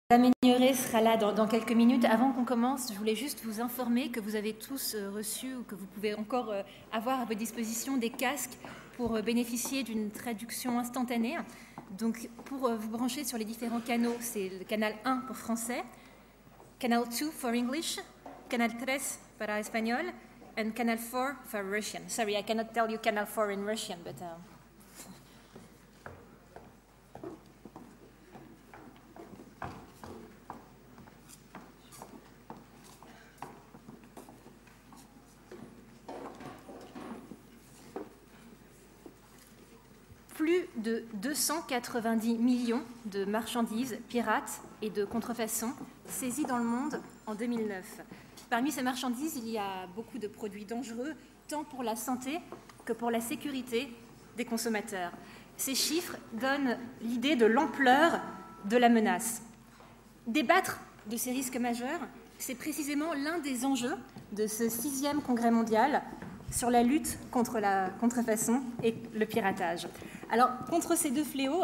Madame Ignoré sera là dans quelques minutes. Avant qu'on commence, je voulais juste vous informer que vous avez tous reçu ou que vous pouvez encore avoir à votre disposition des casques pour bénéficier d'une traduction instantanée. Donc, pour vous brancher sur les différents canaux, c'est le canal 1 pour français, canal 2 for English, canal 3 para espagnol, and canal 4 for Russian. Sorry, I cannot tell you canal 4 in Russian, but... Plus de 290 millions de marchandises pirates et de contrefaçons saisies dans le monde en 2009. Parmi ces marchandises, il y a beaucoup de produits dangereux, tant pour la santé que pour la sécurité des consommateurs. Ces chiffres donnent l'idée de l'ampleur de la menace. Débattre de ces risques majeurs, c'est précisément l'un des enjeux de ce 6e congrès mondial sur la lutte contre la contrefaçon et le piratage. Alors, contre ces deux fléaux,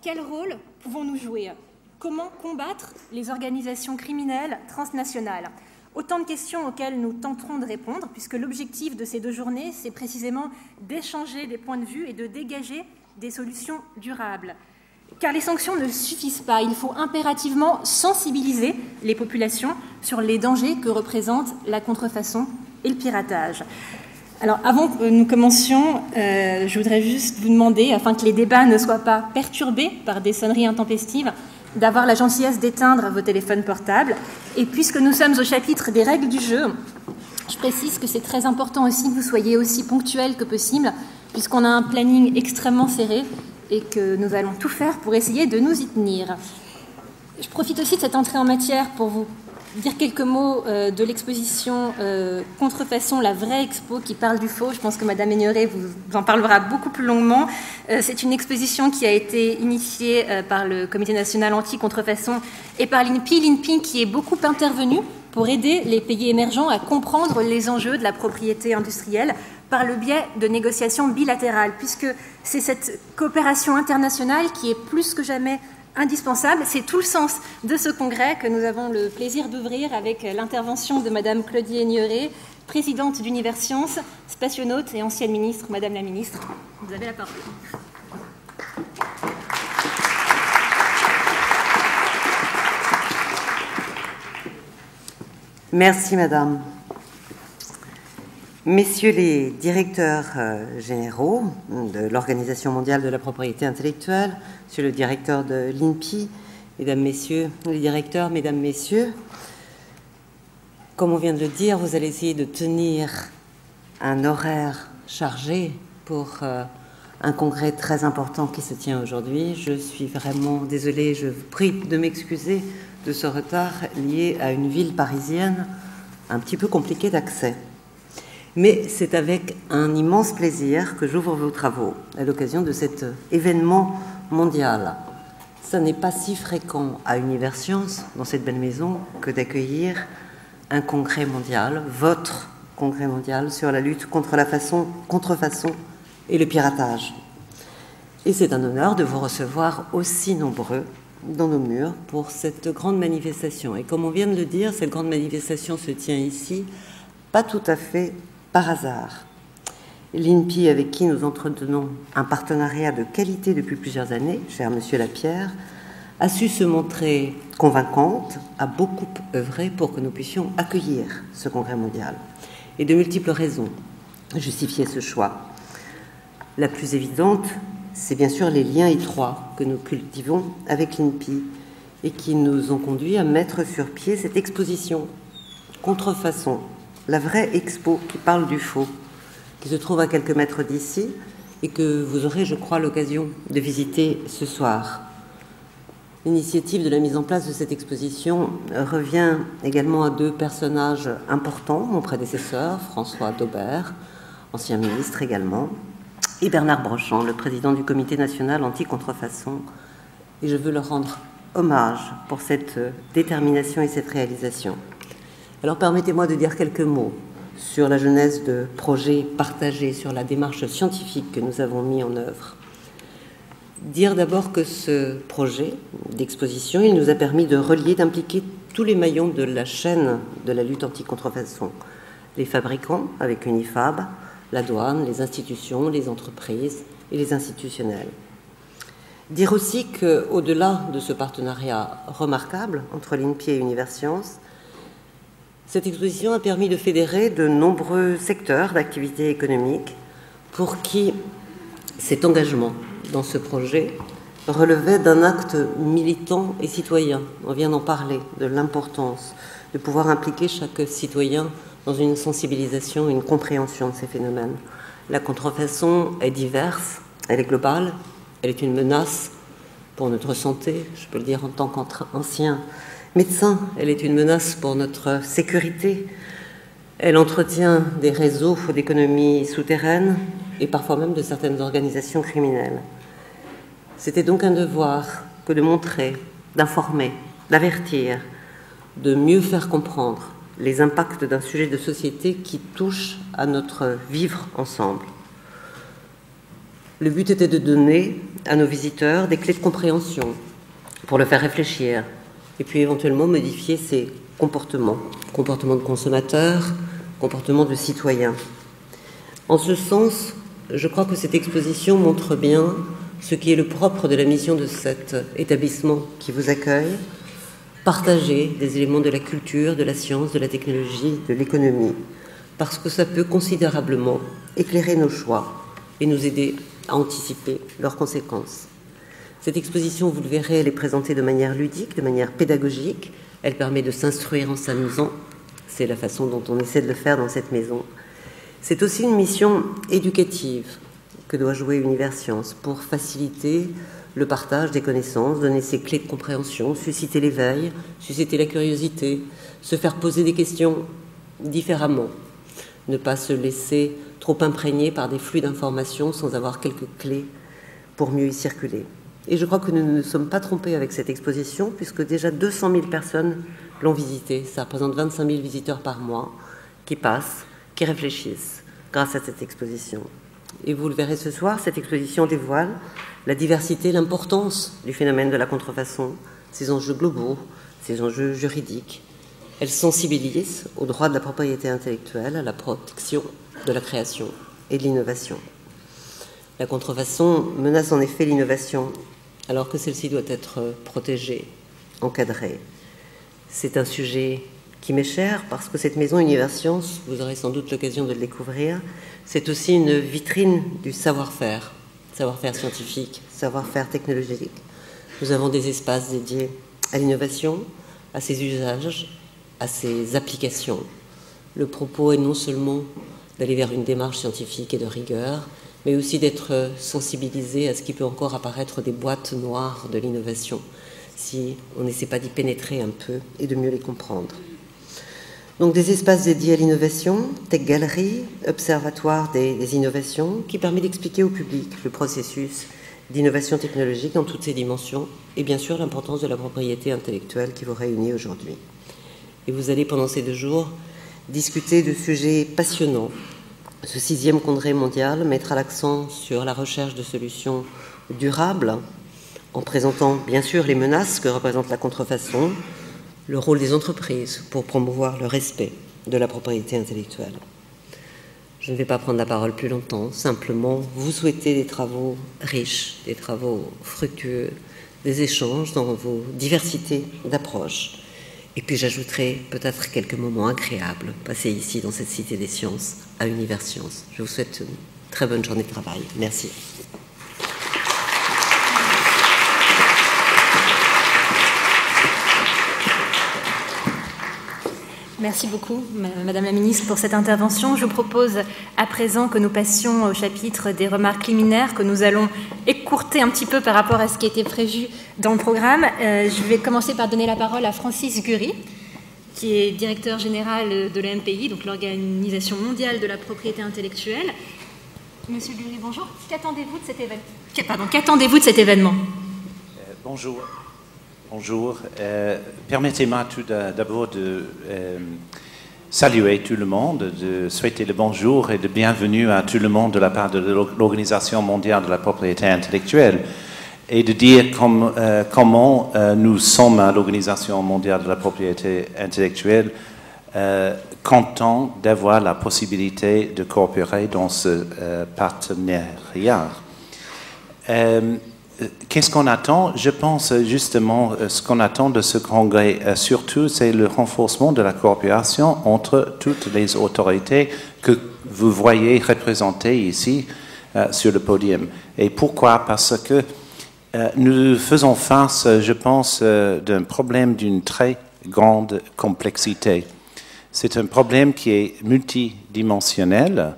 quel rôle pouvons-nous jouer? Comment combattre les organisations criminelles transnationales? Autant de questions auxquelles nous tenterons de répondre, puisque l'objectif de ces 2 journées, c'est précisément d'échanger des points de vue et de dégager des solutions durables. Car les sanctions ne suffisent pas. Il faut impérativement sensibiliser les populations sur les dangers que représentent la contrefaçon et le piratage. Alors, avant que nous commencions, je voudrais juste vous demander, afin que les débats ne soient pas perturbés par des sonneries intempestives, d'avoir la gentillesse d'éteindre vos téléphones portables. Et puisque nous sommes au chapitre des règles du jeu, je précise que c'est très important aussi que vous soyez aussi ponctuels que possible, puisqu'on a un planning extrêmement serré et que nous allons tout faire pour essayer de nous y tenir. Je profite aussi de cette entrée en matière pour vous dire quelques mots de l'exposition Contrefaçon, la vraie expo qui parle du faux. Je pense que Madame Ignoré vous en parlera beaucoup plus longuement. C'est une exposition qui a été initiée par le Comité national anti-contrefaçon et par l'INPI. L'INPI qui est beaucoup intervenu pour aider les pays émergents à comprendre les enjeux de la propriété industrielle par le biais de négociations bilatérales, puisque c'est cette coopération internationale qui est plus que jamais indispensable. C'est tout le sens de ce congrès que nous avons le plaisir d'ouvrir avec l'intervention de Madame Claudie Ignoré, présidente d'Universcience, spationaute et ancienne ministre. Madame la ministre, vous avez la parole. Merci Madame. Messieurs les directeurs généraux de l'Organisation mondiale de la propriété intellectuelle, monsieur le directeur de l'INPI, mesdames, messieurs les directeurs, mesdames, messieurs, comme on vient de le dire, vous allez essayer de tenir un horaire chargé pour un congrès très important qui se tient aujourd'hui. Je suis vraiment désolée, je vous prie de m'excuser de ce retard lié à une ville parisienne un petit peu compliquée d'accès. Mais c'est avec un immense plaisir que j'ouvre vos travaux à l'occasion de cet événement mondial. Ça n'est pas si fréquent à Universcience, dans cette belle maison, que d'accueillir un congrès mondial, votre congrès mondial, sur la lutte contre la contrefaçon et le piratage. Et c'est un honneur de vous recevoir aussi nombreux dans nos murs pour cette grande manifestation. Et comme on vient de le dire, cette grande manifestation se tient ici, pas tout à fait par hasard. L'INPI, avec qui nous entretenons un partenariat de qualité depuis plusieurs années, cher Monsieur Lapierre, a su se montrer convaincante, a beaucoup œuvré pour que nous puissions accueillir ce congrès mondial. Et de multiples raisons justifiaient ce choix. La plus évidente, c'est bien sûr les liens étroits que nous cultivons avec l'INPI et qui nous ont conduits à mettre sur pied cette exposition Contrefaçon, la vraie expo qui parle du faux, qui se trouve à quelques mètres d'ici et que vous aurez, je crois, l'occasion de visiter ce soir. L'initiative de la mise en place de cette exposition revient également à 2 personnages importants, mon prédécesseur, François Daubert, ancien ministre également, et Bernard Brochant, le président du Comité national anti-contrefaçon. Et je veux leur rendre hommage pour cette détermination et cette réalisation. Alors permettez-moi de dire quelques mots sur la genèse de projets partagés, sur la démarche scientifique que nous avons mis en œuvre. Dire d'abord que ce projet d'exposition, il nous a permis de relier, d'impliquer tous les maillons de la chaîne de la lutte anti-contrefaçon. Les fabricants, avec Unifab, la douane, les institutions, les entreprises et les institutionnels. Dire aussi qu'au-delà de ce partenariat remarquable entre l'INPI et Universcience, cette exposition a permis de fédérer de nombreux secteurs d'activité économique pour qui cet engagement dans ce projet relevait d'un acte militant et citoyen. On vient d'en parler, de l'importance de pouvoir impliquer chaque citoyen dans une sensibilisation, une compréhension de ces phénomènes. La contrefaçon est diverse, elle est globale, elle est une menace pour notre santé, je peux le dire en tant qu'ancien médecin, elle est une menace pour notre sécurité, elle entretient des réseaux d'économie souterraine et parfois même de certaines organisations criminelles. C'était donc un devoir que de montrer, d'informer, d'avertir, de mieux faire comprendre les impacts d'un sujet de société qui touche à notre vivre ensemble. Le but était de donner à nos visiteurs des clés de compréhension pour le faire réfléchir et puis éventuellement modifier ses comportements de consommateurs, comportements de citoyens. En ce sens, je crois que cette exposition montre bien ce qui est le propre de la mission de cet établissement qui vous accueille, partager des éléments de la culture, de la science, de la technologie, de l'économie, parce que ça peut considérablement éclairer nos choix et nous aider à anticiper leurs conséquences. Cette exposition, vous le verrez, elle est présentée de manière ludique, de manière pédagogique, elle permet de s'instruire en s'amusant, c'est la façon dont on essaie de le faire dans cette maison. C'est aussi une mission éducative que doit jouer Universcience pour faciliter le partage des connaissances, donner ses clés de compréhension, susciter l'éveil, susciter la curiosité, se faire poser des questions différemment, ne pas se laisser trop imprégner par des flux d'informations sans avoir quelques clés pour mieux y circuler. Et je crois que nous ne nous sommes pas trompés avec cette exposition, puisque déjà 200 000 personnes l'ont visitée. Ça représente 25 000 visiteurs par mois qui passent, qui réfléchissent grâce à cette exposition. Et vous le verrez ce soir, cette exposition dévoile la diversité, l'importance du phénomène de la contrefaçon, ses enjeux globaux, ses enjeux juridiques. Elle sensibilise aux droits de la propriété intellectuelle, à la protection de la création et de l'innovation. La contrefaçon menace en effet l'innovation, alors que celle-ci doit être protégée, encadrée. C'est un sujet qui m'est cher parce que cette maison Universcience, vous aurez sans doute l'occasion de le découvrir, c'est aussi une vitrine du savoir-faire scientifique, savoir-faire technologique. Nous avons des espaces dédiés à l'innovation, à ses usages, à ses applications. Le propos est non seulement d'aller vers une démarche scientifique et de rigueur, mais aussi d'être sensibilisé à ce qui peut encore apparaître des boîtes noires de l'innovation, si on n'essaie pas d'y pénétrer un peu et de mieux les comprendre. Donc des espaces dédiés à l'innovation, Tech Gallery, observatoire des innovations, qui permet d'expliquer au public le processus d'innovation technologique dans toutes ses dimensions, et bien sûr l'importance de la propriété intellectuelle qui vous réunit aujourd'hui. Et vous allez pendant ces 2 jours discuter de sujets passionnants. Ce 6e congrès mondial mettra l'accent sur la recherche de solutions durables, en présentant bien sûr les menaces que représente la contrefaçon, le rôle des entreprises pour promouvoir le respect de la propriété intellectuelle. Je ne vais pas prendre la parole plus longtemps, simplement vous souhaiter des travaux riches, des travaux fructueux, des échanges dans vos diversités d'approches. Et puis j'ajouterai peut-être quelques moments agréables passés ici dans cette Cité des Sciences à Universcience. Je vous souhaite une très bonne journée de travail. Merci. Merci beaucoup, Madame la Ministre, pour cette intervention. Je vous propose à présent que nous passions au chapitre des remarques liminaires que nous allons écourter un petit peu par rapport à ce qui était prévu dans le programme. Je vais commencer par donner la parole à Francis Gury, qui est directeur général de l'AMPI, donc l'Organisation mondiale de la propriété intellectuelle. Monsieur Gury, bonjour. Qu'attendez-vous de cet événement Qu'attendez-vous de cet événement Bonjour. Bonjour. Permettez-moi tout d'abord de saluer tout le monde, de souhaiter le bonjour et de bienvenue à tout le monde de la part de l'Organisation mondiale de la propriété intellectuelle. et de dire comment nous sommes à l'Organisation mondiale de la propriété intellectuelle contents d'avoir la possibilité de coopérer dans ce partenariat. Qu'est-ce qu'on attend? Je pense justement ce qu'on attend de ce congrès, surtout, c'est le renforcement de la coopération entre toutes les autorités que vous voyez représentées ici sur le podium. Et pourquoi? Parce que nous faisons face, je pense, d'un problème d'une très grande complexité. C'est un problème qui est multidimensionnel.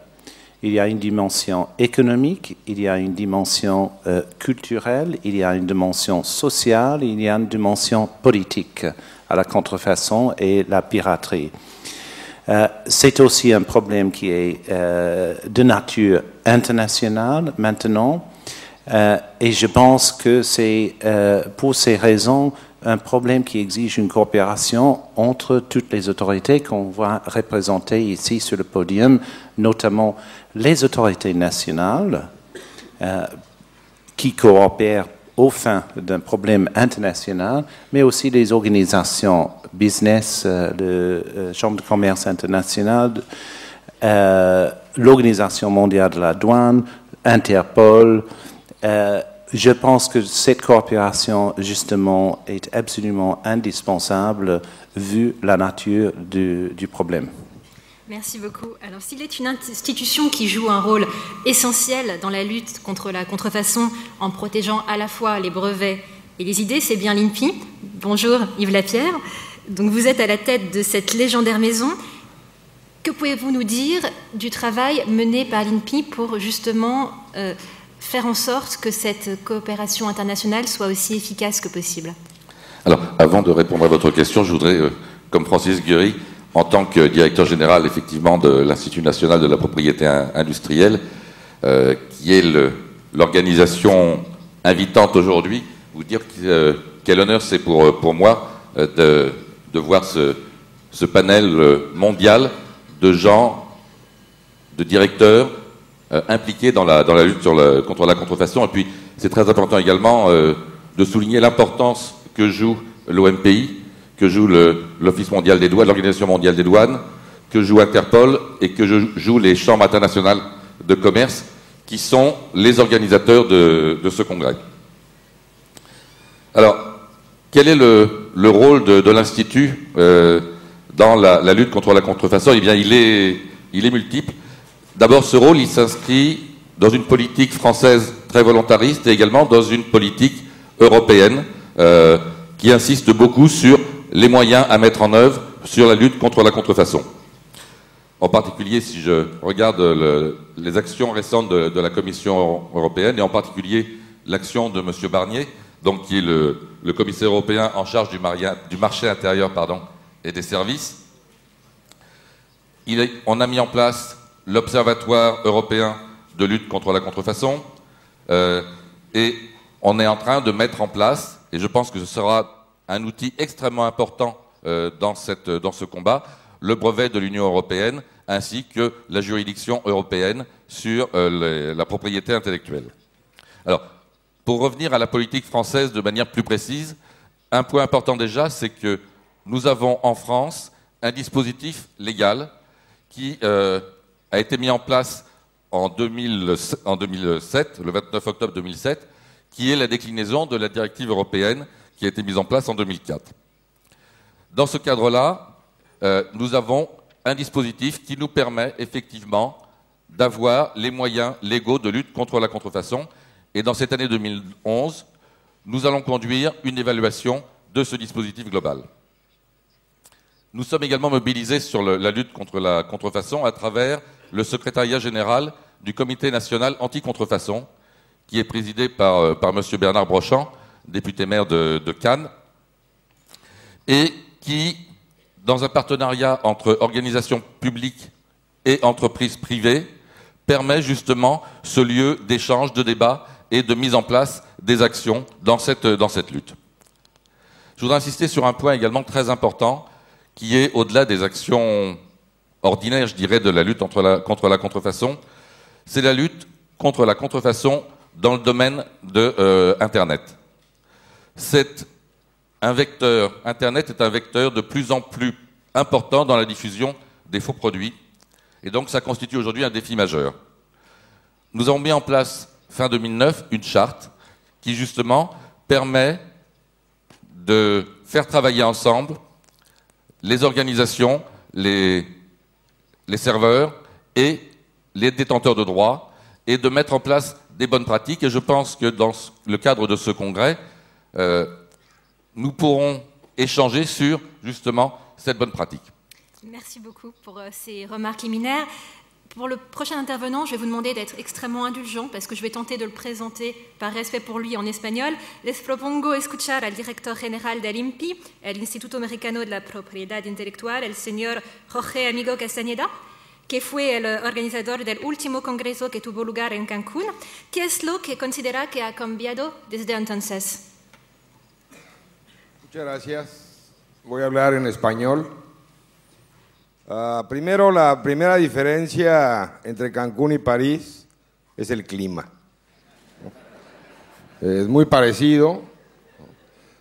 Il y a une dimension économique, il y a une dimension culturelle, il y a une dimension sociale, il y a une dimension politique à la contrefaçon et la piraterie. C'est aussi un problème qui est de nature internationale maintenant, et je pense que c'est pour ces raisons un problème qui exige une coopération entre toutes les autorités qu'on voit représentées ici sur le podium, notamment les autorités nationales qui coopèrent au fin d'un problème international, mais aussi les organisations business, la Chambre de commerce internationale, l'Organisation mondiale de la douane, Interpol. Je pense que cette coopération, justement, est absolument indispensable vu la nature du problème. Merci beaucoup. Alors, s'il est une institution qui joue un rôle essentiel dans la lutte contre la contrefaçon en protégeant à la fois les brevets et les idées, c'est bien l'INPI. Bonjour Yves Lapierre. Donc, vous êtes à la tête de cette légendaire maison. Que pouvez-vous nous dire du travail mené par l'INPI pour justement faire en sorte que cette coopération internationale soit aussi efficace que possible? Alors, avant de répondre à votre question, je voudrais, comme Francis Guéry, en tant que directeur général, effectivement, de l'Institut national de la propriété industrielle, qui est l'organisation invitante aujourd'hui, vous dire quel honneur c'est pour moi de voir ce panel mondial de gens, de directeurs, impliqués dans la lutte contre la contrefaçon. Et puis, c'est très important également de souligner l'importance que joue l'OMPI, que joue l'Office mondial des douanes, l'Organisation mondiale des douanes, que joue Interpol et que jouent les chambres internationales de commerce, qui sont les organisateurs de ce congrès. Alors, quel est le rôle de l'Institut dans la lutte contre la contrefaçon? Eh bien, il est multiple. D'abord, ce rôle, il s'inscrit dans une politique française très volontariste et également dans une politique européenne qui insiste beaucoup sur les moyens à mettre en œuvre sur la lutte contre la contrefaçon. En particulier, si je regarde les actions récentes de la Commission européenne, et en particulier l'action de M. Barnier, donc qui est le commissaire européen en charge du marché intérieur et des services, on a mis en place l'Observatoire européen de lutte contre la contrefaçon, et on est en train de mettre en place, et je pense que ce sera un outil extrêmement important dans ce combat, le brevet de l'Union européenne, ainsi que la juridiction européenne sur la propriété intellectuelle. Alors, pour revenir à la politique française de manière plus précise, un point important déjà, c'est que nous avons en France un dispositif légal qui a été mis en place en 2007, le 29 octobre 2007, qui est la déclinaison de la directive européenne qui a été mise en place en 2004. Dans ce cadre-là, nous avons un dispositif qui nous permet effectivement d'avoir les moyens légaux de lutte contre la contrefaçon. Et dans cette année 2011, nous allons conduire une évaluation de ce dispositif global. Nous sommes également mobilisés sur la lutte contre la contrefaçon à travers le secrétariat général du Comité national anti-contrefaçon, qui est présidé par M. Bernard Brochant, député maire de Cannes, et qui, dans un partenariat entre organisations publiques et entreprises privées, permet justement ce lieu d'échange, de débat et de mise en place des actions dans cette lutte. Je voudrais insister sur un point également très important, qui est au-delà des actions ordinaires, je dirais, de la lutte contre la contrefaçon, c'est la lutte contre la contrefaçon dans le domaine de Internet. Internet est un vecteur de plus en plus important dans la diffusion des faux produits, et donc ça constitue aujourd'hui un défi majeur. Nous avons mis en place, fin 2009, une charte qui justement permet de faire travailler ensemble les organisations, les serveurs et les détenteurs de droits, et de mettre en place des bonnes pratiques. Et je pense que dans le cadre de ce congrès, nous pourrons échanger sur justement cette bonne pratique. Merci beaucoup pour ces remarques liminaires. Pour le prochain intervenant, je vais vous demander d'être extrêmement indulgent parce que je vais tenter de le présenter par respect pour lui en espagnol. Les propongo escuchar al director general del INPI, el Instituto Mexicano de la Propiedad Intelectual, el señor Jorge Amigo Castañeda, que fue el organizador del último congreso que tuvo lugar en Cancún. ¿Qué es lo que considera que ha cambiado desde entonces? Muchas gracias. Voy a hablar en español. Primero, la primera diferencia entre Cancún y París es el clima. Es muy parecido,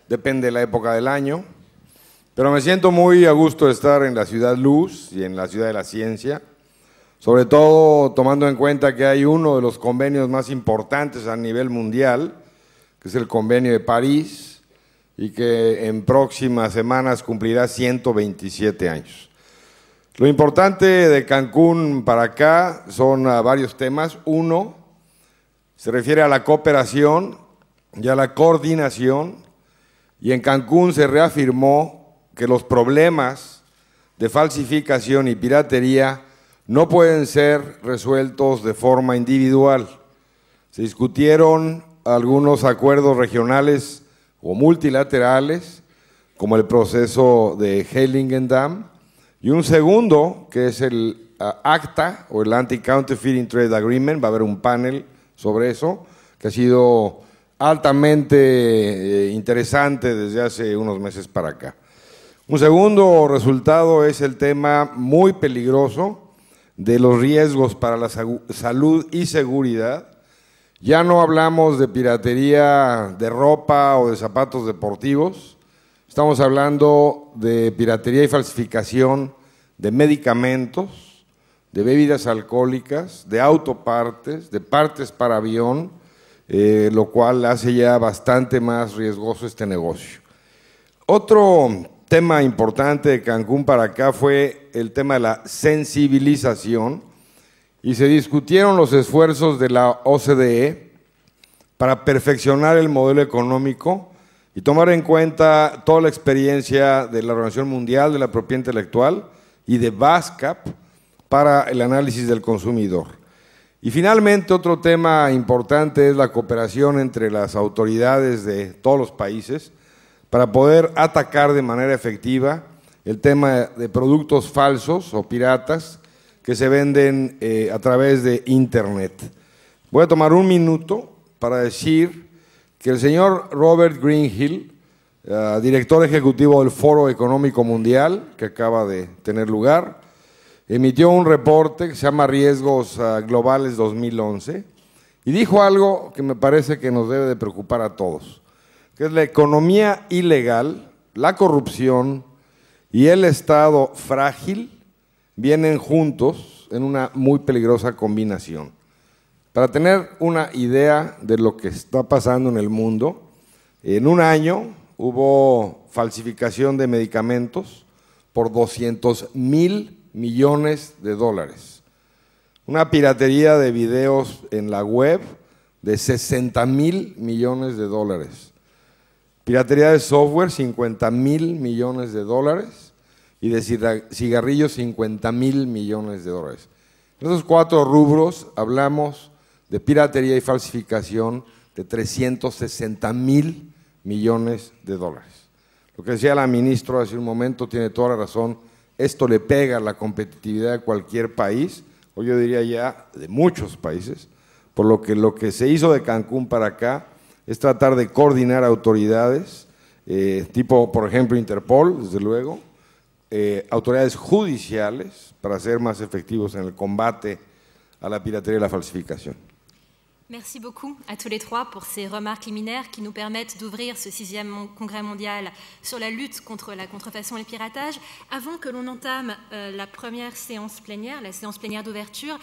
depende de la época del año, pero me siento muy a gusto de estar en la ciudad luz y en la ciudad de la ciencia, sobre todo tomando en cuenta que hay uno de los convenios más importantes a nivel mundial, que es el Convenio de París, y que en próximas semanas cumplirá 127 años. Lo importante de Cancún para acá son varios temas. Uno, se refiere a la cooperación y a la coordinación, y en Cancún se reafirmó que los problemas de falsificación y piratería no pueden ser resueltos de forma individual. Se discutieron algunos acuerdos regionales o multilaterales, como el proceso de Heiligendamm, y un segundo, que es el ACTA, o el Anti-Counterfeiting Trade Agreement. Va a haber un panel sobre eso, que ha sido altamente interesante desde hace unos meses para acá. Un segundo resultado es el tema muy peligroso de los riesgos para la salud y seguridad. Ya no hablamos de piratería de ropa o de zapatos deportivos. Estamos hablando de piratería y falsificación de medicamentos, de bebidas alcohólicas, de autopartes, de partes para avión, lo cual hace ya bastante más riesgoso este negocio. Otro tema importante de Cancún para acá fue el tema de la sensibilización, y se discutieron los esfuerzos de la OCDE para perfeccionar el modelo económico y tomar en cuenta toda la experiencia de la Organización Mundial de la Propiedad Intelectual y de BASCAP para el análisis del consumidor. Y finalmente, otro tema importante es la cooperación entre las autoridades de todos los países para poder atacar de manera efectiva el tema de productos falsos o piratas que se venden a través de Internet. Voy a tomar un minuto para decir que el señor Robert Greenhill, director ejecutivo del Foro Económico Mundial, que acaba de tener lugar, emitió un reporte que se llama Riesgos Globales 2011 y dijo algo que me parece que nos debe de preocupar a todos, que es la economía ilegal, la corrupción y el Estado frágil vienen juntos en una muy peligrosa combinación. Para tener una idea de lo que está pasando en el mundo, en un año hubo falsificación de medicamentos por 200,000 millones de dólares. Una piratería de videos en la web de 60,000 millones de dólares. Piratería de software, 50,000 millones de dólares. Y de cigarrillos, 50,000 millones de dólares. En esos cuatro rubros hablamos de piratería y falsificación de 360,000 millones de dólares. Lo que decía la ministra hace un momento tiene toda la razón. Esto le pega a la competitividad de cualquier país, o yo diría ya de muchos países, por lo que se hizo de Cancún para acá es tratar de coordinar autoridades, tipo, por ejemplo, Interpol, desde luego, autoridades judiciales, para ser más efectivos en el combate a la piratería y la falsificación. Merci beaucoup à tous les trois pour ces remarques liminaires qui nous permettent d'ouvrir ce 6e congrès mondial sur la lutte contre la contrefaçon et le piratage. Avant que l'on entame la première séance plénière, la séance plénière d'ouverture,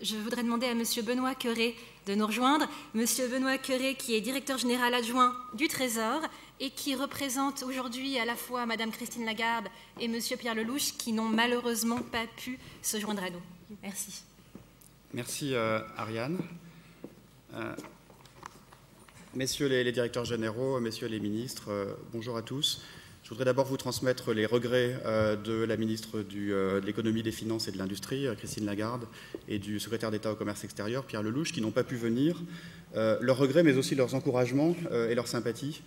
je voudrais demander à M. Benoît Cœuré de nous rejoindre. M. Benoît Cœuré, qui est directeur général adjoint du Trésor et qui représente aujourd'hui à la fois Mme Christine Lagarde et M. Pierre Lellouche, qui n'ont malheureusement pas pu se joindre à nous. Merci. Merci Ariane. Messieurs les directeurs généraux, messieurs les ministres, bonjour à tous. Je voudrais d'abord vous transmettre les regrets de la ministre de l'économie, des finances et de l'industrie, Christine Lagarde, et du secrétaire d'État au commerce extérieur, Pierre Lellouche, qui n'ont pas pu venir. Leurs regrets, mais aussi leurs encouragements et leur sympathie,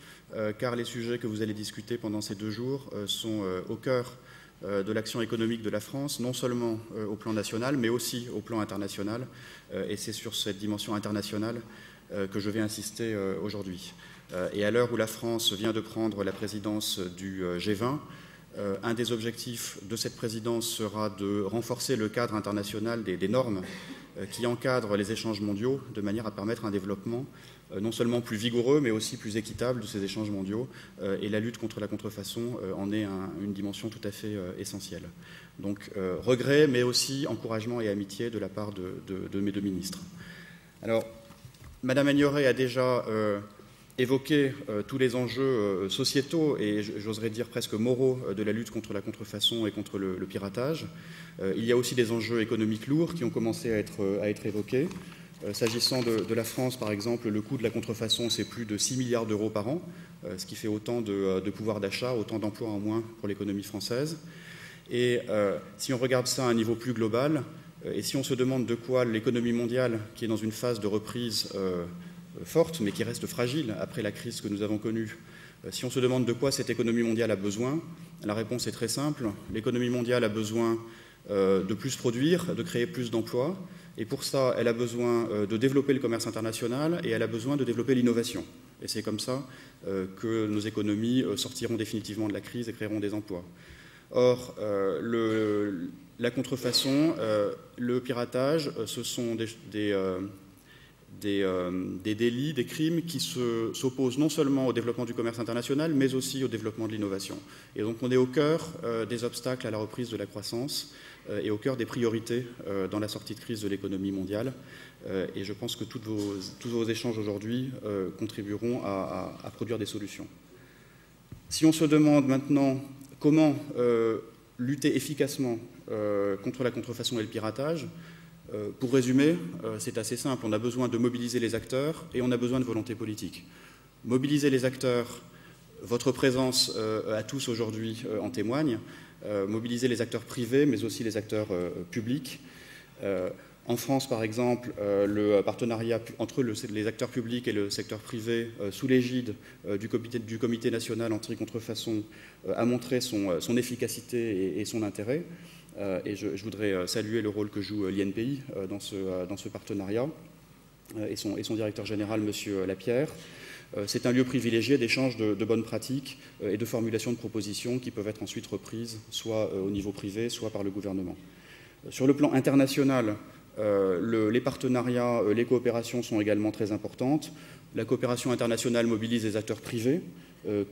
car les sujets que vous allez discuter pendant ces 2 jours sont au cœur de l'action économique de la France, non seulement au plan national, mais aussi au plan international. Et c'est sur cette dimension internationale que je vais insister aujourd'hui. Et à l'heure où la France vient de prendre la présidence du G20, un des objectifs de cette présidence sera de renforcer le cadre international des normes qui encadrent les échanges mondiaux, de manière à permettre un développement non seulement plus vigoureux, mais aussi plus équitable de ces échanges mondiaux. Et la lutte contre la contrefaçon en est une dimension tout à fait essentielle. Donc, regret, mais aussi encouragement et amitié de la part de mes 2 ministres. Alors, Madame Agnoret a déjà évoqué tous les enjeux sociétaux et j'oserais dire presque moraux de la lutte contre la contrefaçon et contre le piratage. Il y a aussi des enjeux économiques lourds qui ont commencé à être évoqués. S'agissant de la France, par exemple, le coût de la contrefaçon, c'est plus de 6 milliards d'euros par an, ce qui fait autant de pouvoir d'achat, autant d'emplois en moins pour l'économie française. Et si on regarde ça à un niveau plus global, et si on se demande de quoi l'économie mondiale, qui est dans une phase de reprise forte, mais qui reste fragile après la crise que nous avons connue, si on se demande de quoi cette économie mondiale a besoin, la réponse est très simple. L'économie mondiale a besoin de plus produire, de créer plus d'emplois, et pour ça, elle a besoin de développer le commerce international et elle a besoin de développer l'innovation. Et c'est comme ça que nos économies sortiront définitivement de la crise et créeront des emplois. Or, la contrefaçon, le piratage, ce sont des délits, des crimes qui s'opposent non seulement au développement du commerce international, mais aussi au développement de l'innovation. Et donc on est au cœur des obstacles à la reprise de la croissance et au cœur des priorités dans la sortie de crise de l'économie mondiale. Et je pense que tous vos échanges aujourd'hui contribueront à produire des solutions. Si on se demande maintenant comment lutter efficacement contre la contrefaçon et le piratage, pour résumer, c'est assez simple. On a besoin de mobiliser les acteurs et on a besoin de volonté politique. Mobiliser les acteurs, votre présence à tous aujourd'hui en témoigne. Mobiliser les acteurs privés, mais aussi les acteurs publics. En France, par exemple, le partenariat entre les acteurs publics et le secteur privé, sous l'égide du Comité national anti-contrefaçon, a montré son efficacité et son intérêt. Et je voudrais saluer le rôle que joue l'INPI dans ce partenariat et son directeur général, M. Lapierre. C'est un lieu privilégié d'échange de bonnes pratiques et de formulation de propositions qui peuvent être ensuite reprises soit au niveau privé, soit par le gouvernement. Sur le plan international, les partenariats, les coopérations sont également très importantes. La coopération internationale mobilise les acteurs privés,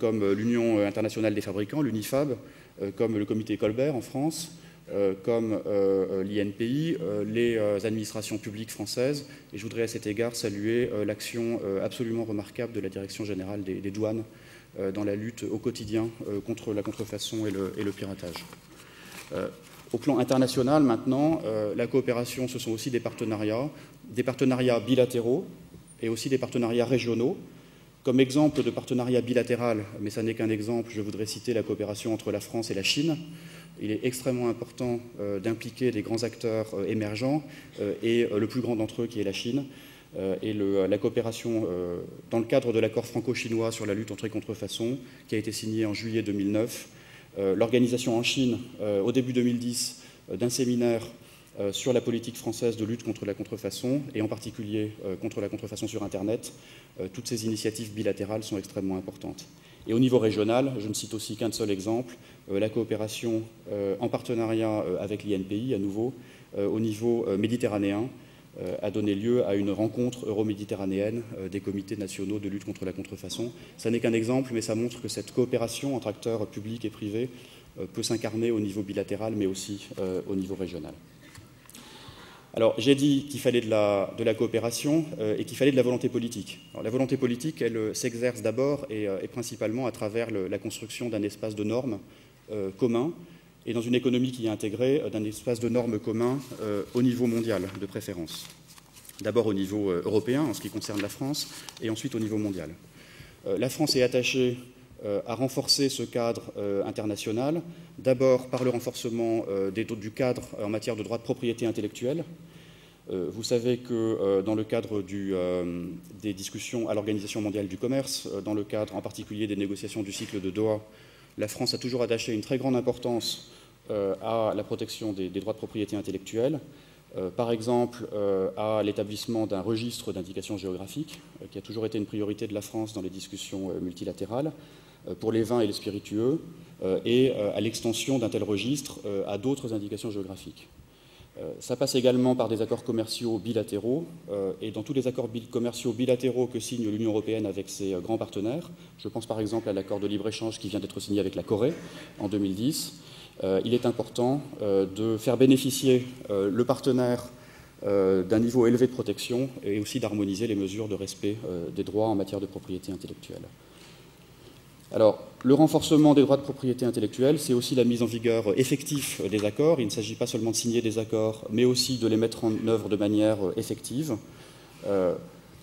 comme l'Union internationale des fabricants, l'UNIFAB, comme le comité Colbert en France, comme l'INPI, les administrations publiques françaises. Et je voudrais à cet égard saluer l'action absolument remarquable de la Direction générale des douanes dans la lutte au quotidien contre la contrefaçon et le piratage. Au plan international, maintenant, la coopération, ce sont aussi des partenariats bilatéraux et aussi des partenariats régionaux. Comme exemple de partenariat bilatéral, mais ça n'est qu'un exemple, je voudrais citer la coopération entre la France et la Chine. Il est extrêmement important d'impliquer des grands acteurs émergents et le plus grand d'entre eux qui est la Chine. Et la coopération dans le cadre de l'accord franco-chinois sur la lutte contre les contrefaçons qui a été signé en juillet 2009. L'organisation en Chine, au début 2010, d'un séminaire sur la politique française de lutte contre la contrefaçon et en particulier contre la contrefaçon sur Internet. Toutes ces initiatives bilatérales sont extrêmement importantes. Et au niveau régional, je ne cite aussi qu'un seul exemple, la coopération en partenariat avec l'INPI, à nouveau, au niveau méditerranéen, a donné lieu à une rencontre euro-méditerranéenne des comités nationaux de lutte contre la contrefaçon. Ça n'est qu'un exemple, mais ça montre que cette coopération entre acteurs publics et privés peut s'incarner au niveau bilatéral, mais aussi au niveau régional. Alors, j'ai dit qu'il fallait de la coopération et qu'il fallait de la volonté politique. Alors, la volonté politique, elle s'exerce d'abord et principalement à travers la construction d'un espace de normes commun, et dans une économie qui est intégrée, d'un espace de normes commun au niveau mondial, de préférence. D'abord au niveau européen, en ce qui concerne la France, et ensuite au niveau mondial. La France est attachée à renforcer ce cadre international, d'abord par le renforcement du cadre en matière de droit de propriété intellectuelle. Vous savez que dans le cadre des discussions à l'Organisation mondiale du commerce, dans le cadre en particulier des négociations du cycle de Doha, la France a toujours attaché une très grande importance à la protection des droits de propriété intellectuelle, par exemple à l'établissement d'un registre d'indications géographiques, qui a toujours été une priorité de la France dans les discussions multilatérales, pour les vins et les spiritueux, et à l'extension d'un tel registre à d'autres indications géographiques. Ça passe également par des accords commerciaux bilatéraux, et dans tous les accords commerciaux bilatéraux que signe l'Union européenne avec ses grands partenaires, je pense par exemple à l'accord de libre-échange qui vient d'être signé avec la Corée en 2010, il est important de faire bénéficier le partenaire d'un niveau élevé de protection et aussi d'harmoniser les mesures de respect des droits en matière de propriété intellectuelle. Alors, le renforcement des droits de propriété intellectuelle, c'est aussi la mise en vigueur effective des accords. Il ne s'agit pas seulement de signer des accords, mais aussi de les mettre en œuvre de manière effective.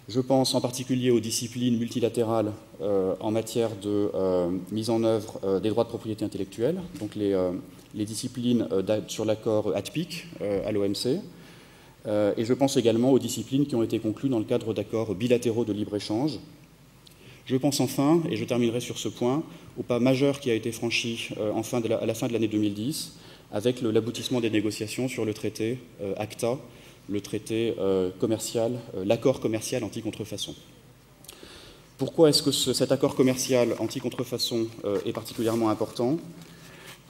Je pense en particulier aux disciplines multilatérales en matière de mise en œuvre des droits de propriété intellectuelle, donc les disciplines sur l'accord ATPIC à l'OMC, et je pense également aux disciplines qui ont été conclues dans le cadre d'accords bilatéraux de libre-échange. Je pense enfin, et je terminerai sur ce point, au pas majeur qui a été franchi à la fin de l'année 2010, avec l'aboutissement des négociations sur le traité ACTA, le traité commercial, l'accord commercial anti-contrefaçon. Pourquoi est-ce que cet accord commercial anti-contrefaçon est particulièrement important?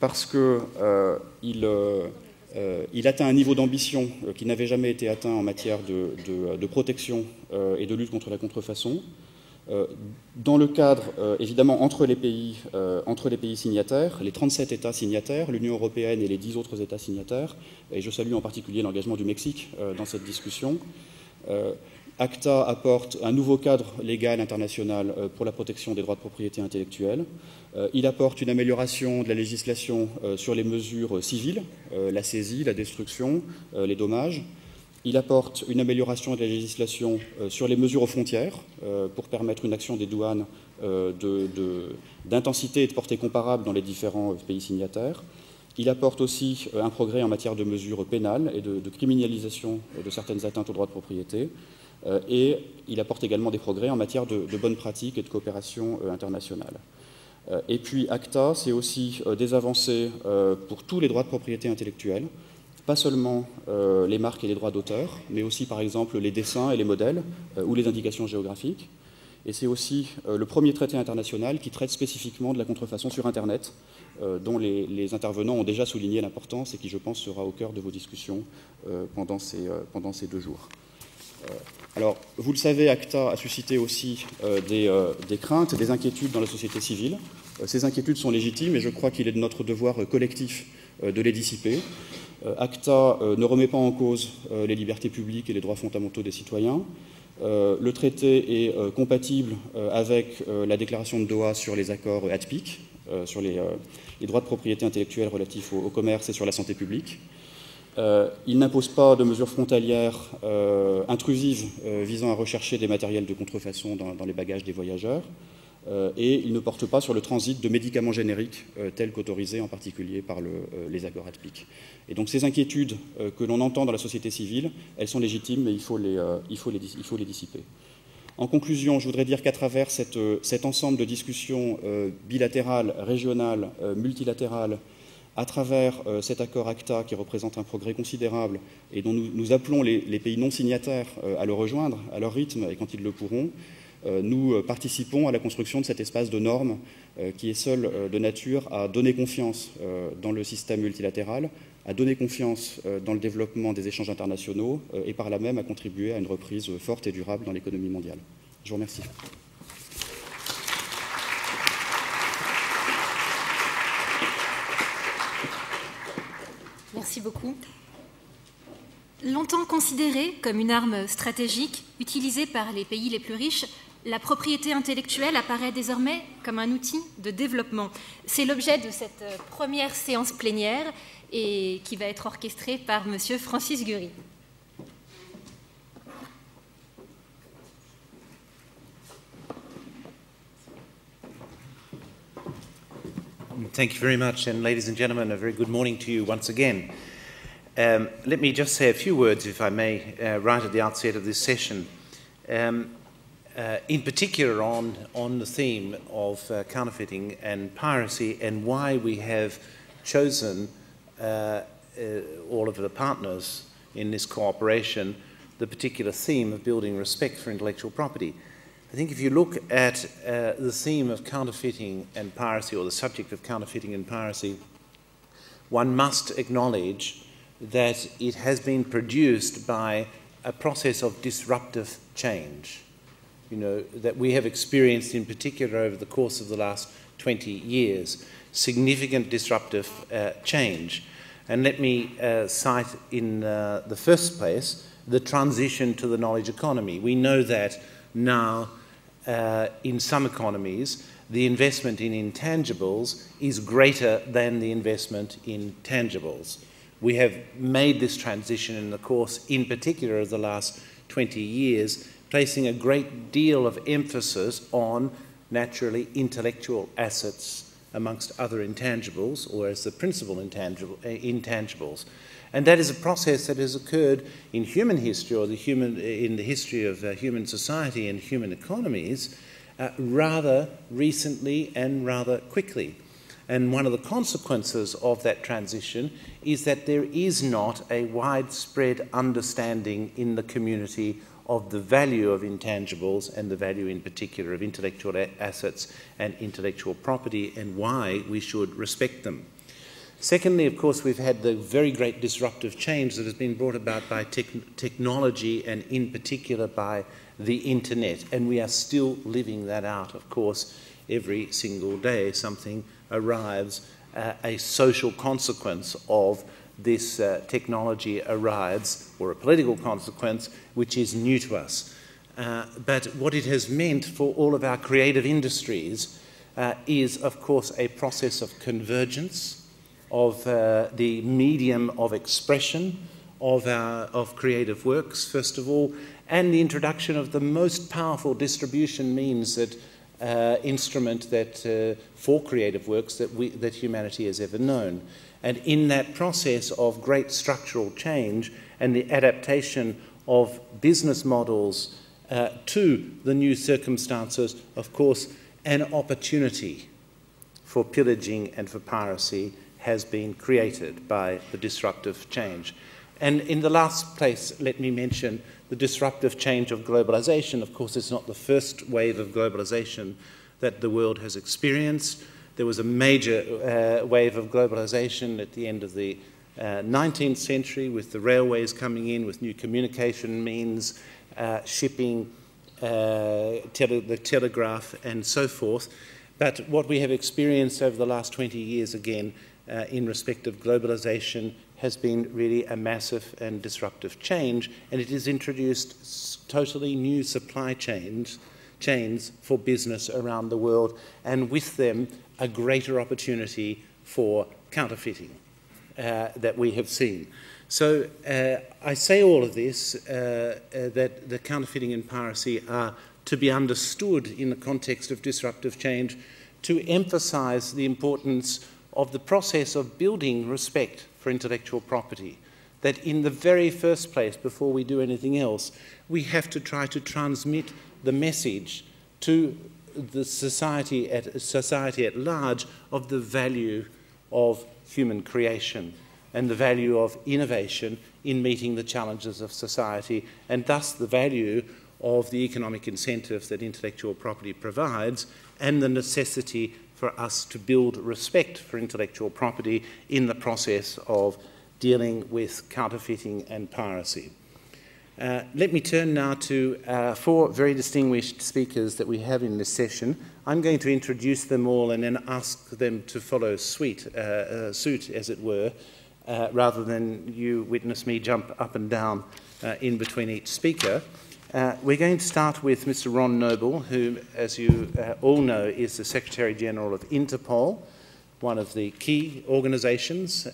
Parce qu'il atteint un niveau d'ambition qui n'avait jamais été atteint en matière de protection et de lutte contre la contrefaçon. Dans le cadre, évidemment, entre les pays signataires, les 37 États signataires, l'Union européenne et les 10 autres États signataires, et je salue en particulier l'engagement du Mexique dans cette discussion. ACTA apporte un nouveau cadre légal international pour la protection des droits de propriété intellectuelle. Il apporte une amélioration de la législation sur les mesures civiles, la saisie, la destruction, les dommages. Il apporte une amélioration de la législation sur les mesures aux frontières pour permettre une action des douanes d'intensité et de portée comparable dans les différents pays signataires. Il apporte aussi un progrès en matière de mesures pénales et de criminalisation de certaines atteintes aux droits de propriété. Et il apporte également des progrès en matière de bonnes pratiques et de coopération internationale. Et puis ACTA, c'est aussi des avancées pour tous les droits de propriété intellectuelle, pas seulement les marques et les droits d'auteur, mais aussi par exemple les dessins et les modèles ou les indications géographiques. Et c'est aussi le premier traité international qui traite spécifiquement de la contrefaçon sur Internet, dont les intervenants ont déjà souligné l'importance et qui, je pense, sera au cœur de vos discussions pendant ces 2 jours. Alors, vous le savez, ACTA a suscité aussi des craintes, des inquiétudes dans la société civile. Ces inquiétudes sont légitimes et je crois qu'il est de notre devoir collectif de les dissiper. ACTA ne remet pas en cause les libertés publiques et les droits fondamentaux des citoyens. Le traité est compatible avec la déclaration de Doha sur les accords ATPIC, sur les droits de propriété intellectuelle relatifs au commerce et sur la santé publique. Il n'impose pas de mesures frontalières intrusives visant à rechercher des matériels de contrefaçon dans les bagages des voyageurs. Et il ne porte pas sur le transit de médicaments génériques tels qu'autorisés en particulier par les accords ATPIC. Et donc ces inquiétudes que l'on entend dans la société civile, elles sont légitimes, mais il faut les dissiper. En conclusion, je voudrais dire qu'à travers cet ensemble de discussions bilatérales, régionales, multilatérales, à travers cet accord ACTA qui représente un progrès considérable et dont nous appelons les pays non signataires à le rejoindre à leur rythme et quand ils le pourront, nous participons à la construction de cet espace de normes qui est seul de nature à donner confiance dans le système multilatéral, à donner confiance dans le développement des échanges internationaux et par là même à contribuer à une reprise forte et durable dans l'économie mondiale. Je vous remercie. Merci beaucoup. Longtemps considérée comme une arme stratégique utilisée par les pays les plus riches, la propriété intellectuelle apparaît désormais comme un outil de développement. C'est l'objet de cette première séance plénière et qui va être orchestrée par M. Francis Gury. Thank you very much, and ladies and gentlemen, a very good morning to you once again. Let me just say a few words, if I may, right at the outset of this session, in particular on the theme of counterfeiting and piracy and why we have chosen all of the partners in this cooperation the particular theme of building respect for intellectual property. I think if you look at the theme of counterfeiting and piracy, or the subject of counterfeiting and piracy, one must acknowledge that it has been produced by a process of disruptive change, that we have experienced in particular over the course of the last 20 years, significant disruptive change. And let me cite in the first place the transition to the knowledge economy. We know that now in some economies the investment in intangibles is greater than the investment in tangibles. We have made this transition in the course, in particular, of the last 20 years, placing a great deal of emphasis on, naturally, intellectual assets amongst other intangibles, or as the principal intangibles. And that is a process that has occurred in human history, or in the history of human society and human economies, rather recently and rather quickly. And one of the consequences of that transition is that there is not a widespread understanding in the community of the value of intangibles and the value in particular of intellectual assets and intellectual property and why we should respect them. Secondly, of course, we've had the very great disruptive change that has been brought about by technology and in particular by the internet, and we are still living that out, of course, every single day. Something arrives, a social consequence of this technology arrives, or a political consequence, which is new to us. But what it has meant for all of our creative industries is, of course, a process of convergence of the medium of expression of creative works, first of all, and the introduction of the most powerful distribution means instrument for creative works that humanity has ever known. And in that process of great structural change and the adaptation of business models to the new circumstances, of course, an opportunity for pillaging and for piracy has been created by the disruptive change. And in the last place, let me mention the disruptive change of globalization. Of course, it's not the first wave of globalization that the world has experienced. There was a major wave of globalization at the end of the 19th century with the railways coming in, with new communication means, shipping, the telegraph, and so forth. But what we have experienced over the last 20 years, again, in respect of globalization, has been really a massive and disruptive change, and it has introduced totally new supply chains for business around the world, and with them a greater opportunity for counterfeiting that we have seen. So I say all of this, that the counterfeiting and piracy are to be understood in the context of disruptive change, to emphasize the importance of the process of building respect for intellectual property, that in the very first place, before we do anything else, we have to try to transmit the message to the society at large of the value of human creation and the value of innovation in meeting the challenges of society, and thus the value of the economic incentives that intellectual property provides and the necessity for us to build respect for intellectual property in the process of dealing with counterfeiting and piracy. Let me turn now to four very distinguished speakers that we have in this session. I'm going to introduce them all and then ask them to follow suit, as it were, rather than you witness me jump up and down in between each speaker. We're going to start with Mr. Ron Noble, who, as you all know, is the Secretary General of Interpol, one of the key organizations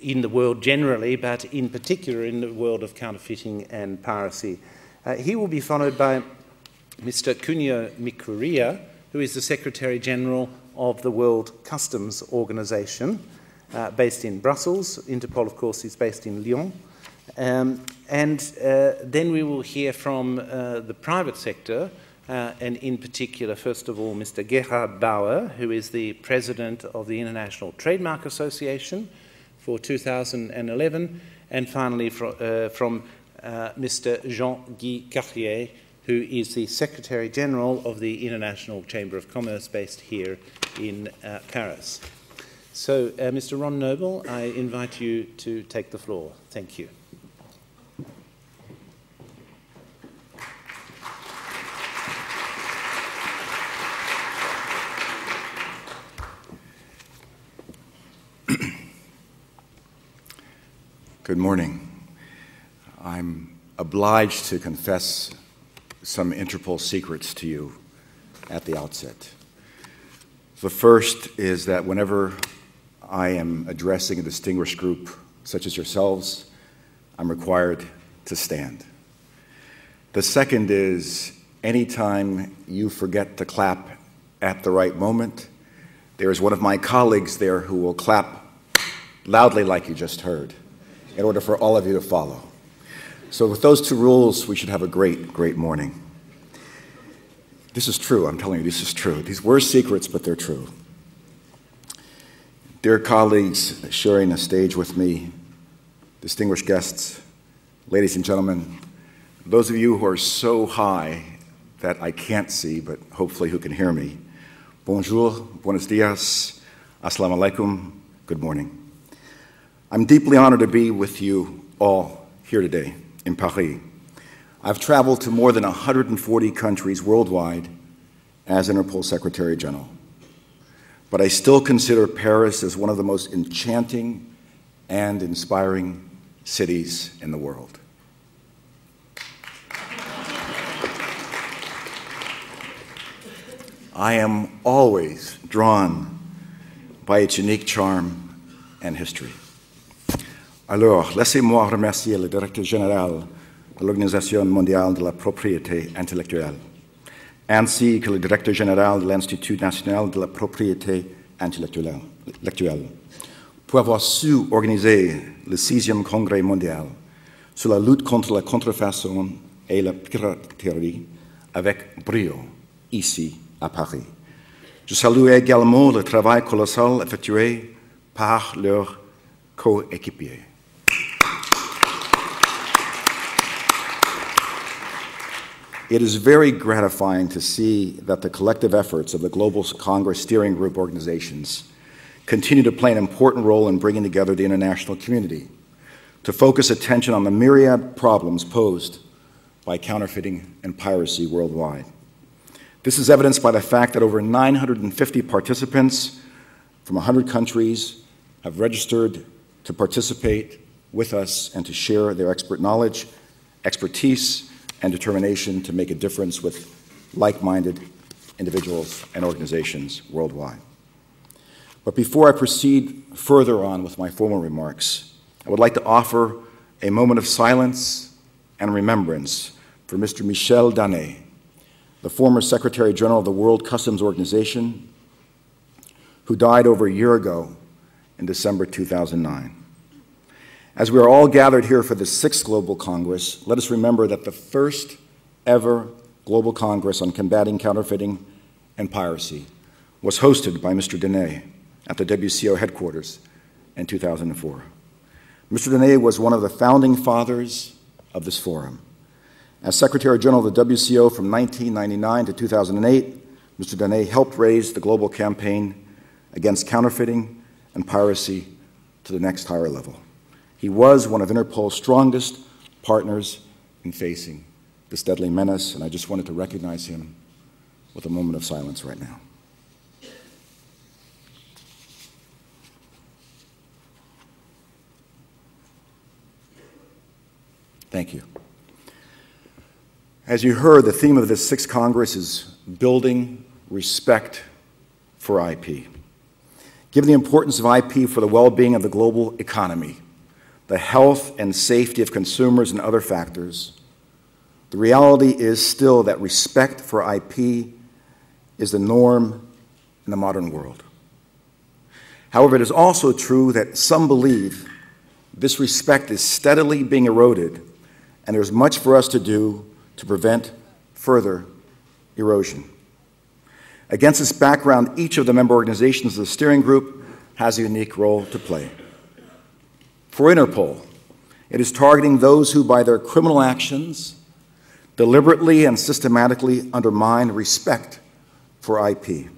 in the world generally, but in particular in the world of counterfeiting and piracy. He will be followed by Mr. Cunio Mikuria, who is the Secretary General of the World Customs Organization, based in Brussels. Interpol, of course, is based in Lyon. Then we will hear from the private sector, and in particular, first of all, Mr. Gerhard Bauer, who is the President of the International Trademark Association for 2011, and finally from Mr. Jean-Guy Carrier, who is the Secretary General of the International Chamber of Commerce based here in Paris. So, Mr. Ron Noble, I invite you to take the floor. Thank you. Good morning. I'm obliged to confess some Interpol secrets to you at the outset. The first is that whenever I am addressing a distinguished group such as yourselves, I'm required to stand. The second is anytime you forget to clap at the right moment, there is one of my colleagues there who will clap loudly like you just heard, in order for all of you to follow. So with those two rules, we should have a great, great morning. This is true, I'm telling you, this is true. These were secrets, but they're true. Dear colleagues sharing a stage with me, distinguished guests, ladies and gentlemen, those of you who are so high that I can't see, but hopefully who can hear me, bonjour, buenos dias, assalamu alaikum, good morning. I'm deeply honored to be with you all here today in Paris. I've traveled to more than 140 countries worldwide as Interpol Secretary General. But I still consider Paris as one of the most enchanting and inspiring cities in the world. I am always drawn by its unique charm and history. Alors, laissez-moi remercier le directeur général de l'Organisation mondiale de la propriété intellectuelle, ainsi que le directeur général de l'Institut national de la propriété intellectuelle, pour avoir su organiser le 6e congrès mondial sur la lutte contre la contrefaçon et la piraterie avec brio, ici à Paris. Je salue également le travail colossal effectué par leurs coéquipiers. It is very gratifying to see that the collective efforts of the Global Congress Steering Group organizations continue to play an important role in bringing together the international community to focus attention on the myriad problems posed by counterfeiting and piracy worldwide. This is evidenced by the fact that over 950 participants from 100 countries have registered to participate with us and to share their expert knowledge, expertise, and determination to make a difference with like-minded individuals and organizations worldwide. But before I proceed further on with my formal remarks, I would like to offer a moment of silence and remembrance for Mr. Michel Danet, the former Secretary General of the World Customs Organization, who died over a year ago in December 2009. As we are all gathered here for the 6th Global Congress, let us remember that the first ever Global Congress on combating counterfeiting and piracy was hosted by Mr. Danet at the WCO headquarters in 2004. Mr. Danet was one of the founding fathers of this forum. As Secretary General of the WCO from 1999 to 2008, Mr. Dannet helped raise the global campaign against counterfeiting and piracy to the next higher level. He was one of Interpol's strongest partners in facing this deadly menace, and I just wanted to recognize him with a moment of silence right now. Thank you. As you heard, the theme of this Sixth Congress is building respect for IP. Given the importance of IP for the well-being of the global economy, the health and safety of consumers and other factors, the reality is still that respect for IP is the norm in the modern world. However, it is also true that some believe this respect is steadily being eroded, and there's much for us to do to prevent further erosion. Against this background, each of the member organizations of the steering group has a unique role to play. For Interpol, it is targeting those who, by their criminal actions, deliberately and systematically undermine respect for IP. It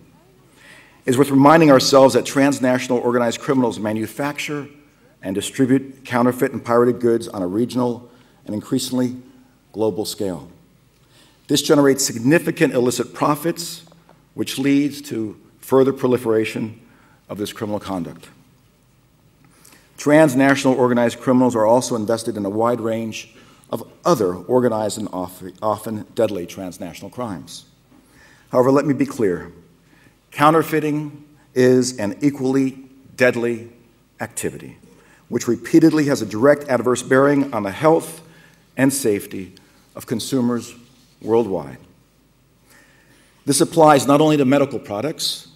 is worth reminding ourselves that transnational organized criminals manufacture and distribute counterfeit and pirated goods on a regional and increasingly global scale. This generates significant illicit profits, which leads to further proliferation of this criminal conduct. Transnational organized criminals are also invested in a wide range of other organized and often deadly transnational crimes. However, let me be clear. Counterfeiting is an equally deadly activity, which repeatedly has a direct adverse bearing on the health and safety of consumers worldwide. This applies not only to medical products,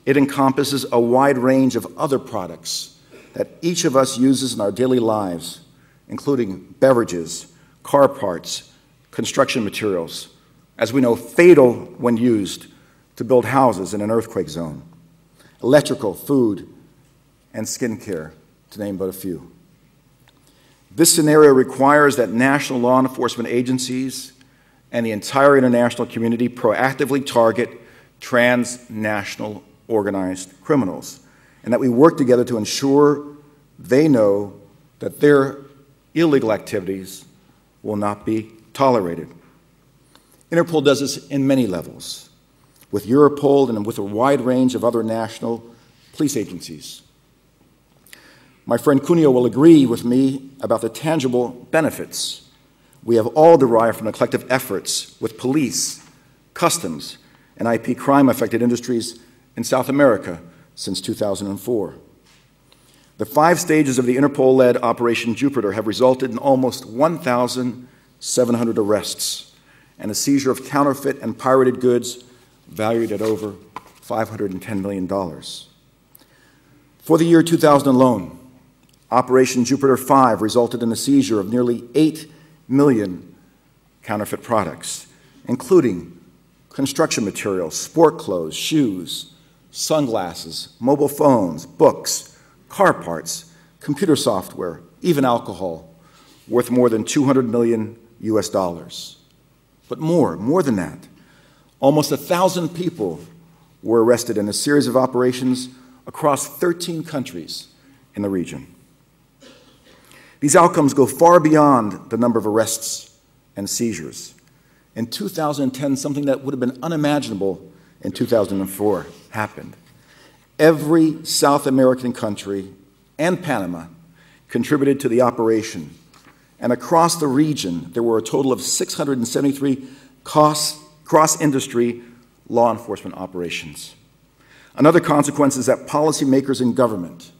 it encompasses a wide range of other products that each of us uses in our daily lives, including beverages, car parts, construction materials, as we know, fatal when used to build houses in an earthquake zone, electrical, food, and skincare, to name but a few. This scenario requires that national law enforcement agencies and the entire international community proactively target transnational organized criminals, and that we work together to ensure they know that their illegal activities will not be tolerated. Interpol does this in many levels, with Europol and with a wide range of other national police agencies. My friend Cuneo will agree with me about the tangible benefits we have all derived from the collective efforts with police, customs, and IP crime-affected industries in South America since 2004. The 5 stages of the Interpol-led Operation Jupiter have resulted in almost 1,700 arrests and a seizure of counterfeit and pirated goods valued at over $510 million. For the year 2000 alone, Operation Jupiter 5 resulted in the seizure of nearly 8 million counterfeit products, including construction materials, sport clothes, shoes, sunglasses, mobile phones, books, car parts, computer software, even alcohol, worth more than $200 million US. But more than that, almost 1,000 people were arrested in a series of operations across 13 countries in the region. These outcomes go far beyond the number of arrests and seizures. In 2010, something that would have been unimaginable in 2004 happened. Every South American country and Panama contributed to the operation, and across the region, there were a total of 673 cross-industry law enforcement operations. Another consequence is that policymakers in government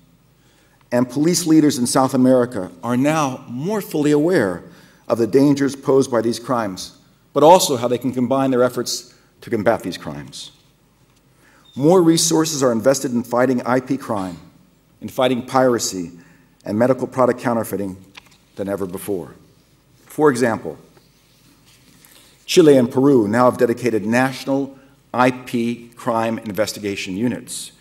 and police leaders in South America are now more fully aware of the dangers posed by these crimes, but also how they can combine their efforts to combat these crimes. More resources are invested in fighting IP crime, in fighting piracy and medical product counterfeiting than ever before. For example, Chile and Peru now have dedicated national IP crime investigation units,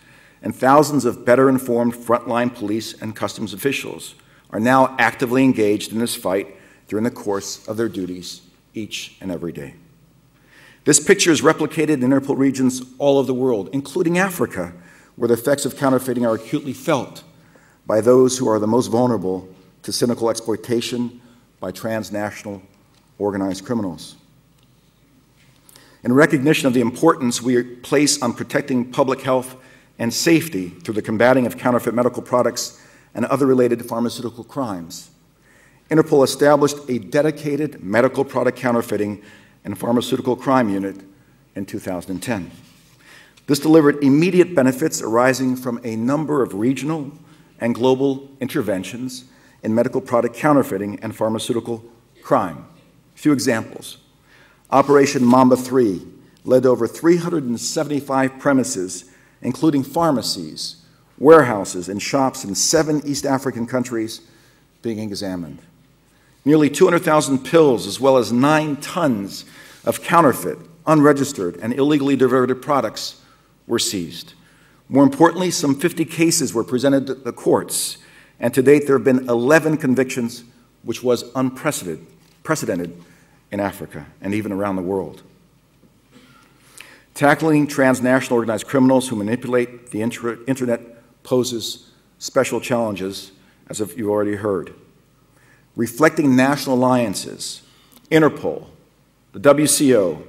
and thousands of better-informed frontline police and customs officials are now actively engaged in this fight during the course of their duties each and every day. This picture is replicated in Interpol regions all over the world, including Africa, where the effects of counterfeiting are acutely felt by those who are the most vulnerable to cynical exploitation by transnational organized criminals. In recognition of the importance we place on protecting public health and safety through the combating of counterfeit medical products and other related pharmaceutical crimes, Interpol established a dedicated medical product counterfeiting and pharmaceutical crime unit in 2010. This delivered immediate benefits arising from a number of regional and global interventions in medical product counterfeiting and pharmaceutical crime. A few examples. Operation Mamba 3 led to over 375 premises, including pharmacies, warehouses, and shops in 7 East African countries being examined. Nearly 200,000 pills, as well as 9 tons of counterfeit, unregistered, and illegally diverted products were seized. More importantly, some 50 cases were presented to the courts, and to date there have been 11 convictions, which was unprecedented in Africa and even around the world. Tackling transnational organized criminals who manipulate the internet poses special challenges, as you've already heard. Reflecting national alliances, Interpol, the WCO,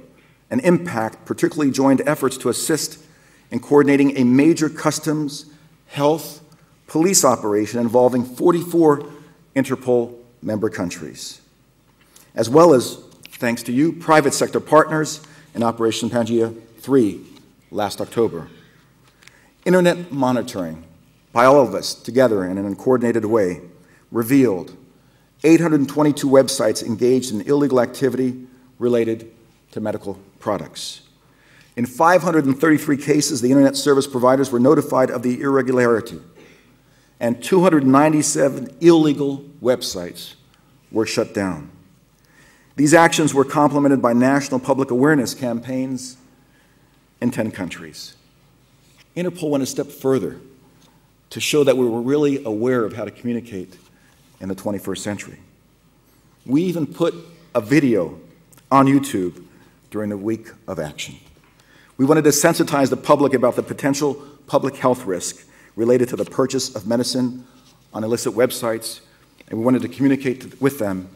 and Impact particularly joined efforts to assist in coordinating a major customs, health, police operation involving 44 Interpol member countries, as well as, thanks to you, private sector partners in Operation Pangea 3 last October. Internet monitoring by all of us together and in a coordinated way revealed 822 websites engaged in illegal activity related to medical products. In 533 cases, the internet service providers were notified of the irregularity, and 297 illegal websites were shut down. These actions were complemented by national public awareness campaigns in 10 countries. Interpol went a step further to show that we were really aware of how to communicate in the 21st century. We even put a video on YouTube during the week of action. We wanted to sensitize the public about the potential public health risk related to the purchase of medicine on illicit websites, and we wanted to communicate with them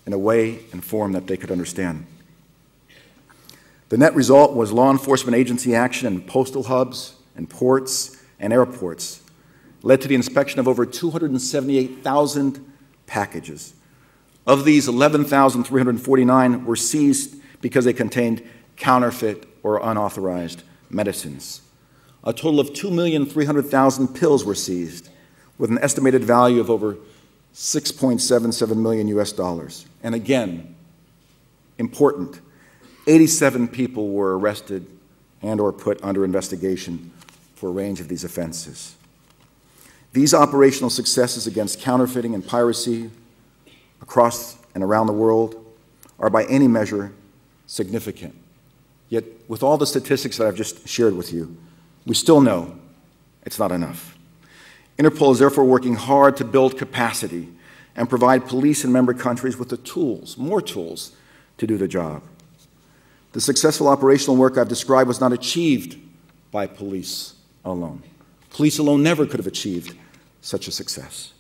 in a way and form that they could understand. The net result was law enforcement agency action in postal hubs and ports and airports, led to the inspection of over 278,000 packages. Of these, 11,349 were seized because they contained counterfeit or unauthorized medicines. A total of 2,300,000 pills were seized, with an estimated value of over $6.77 million US. And again, important, 87 people were arrested and or put under investigation for a range of these offenses. These operational successes against counterfeiting and piracy across and around the world are by any measure significant. Yet, with all the statistics that I've just shared with you, we still know it's not enough. Interpol is therefore working hard to build capacity and provide police and member countries with the tools, more tools, to do the job. The successful operational work I've described was not achieved by police alone. Police alone never could have achieved such a success.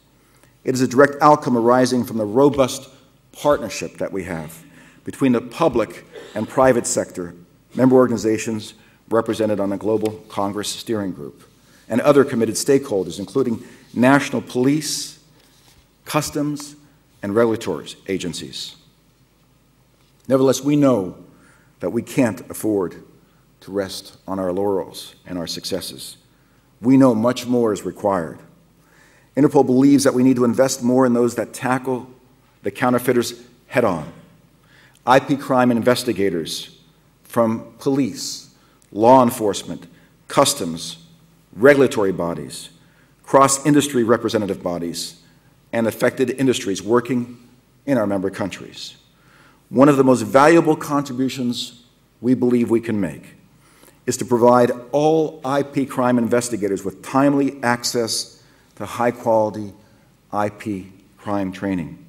It is a direct outcome arising from the robust partnership that we have between the public and private sector, member organizations represented on the Global Congress Steering Group, and other committed stakeholders, including national police, customs, and regulatory agencies. Nevertheless, we know that we can't afford to rest on our laurels and our successes. We know much more is required. Interpol believes that we need to invest more in those that tackle the counterfeiters head-on. IP crime investigators from police, law enforcement, customs, regulatory bodies, cross-industry representative bodies, and affected industries working in our member countries. One of the most valuable contributions we believe we can make is to provide all IP crime investigators with timely access to high-quality IP crime training.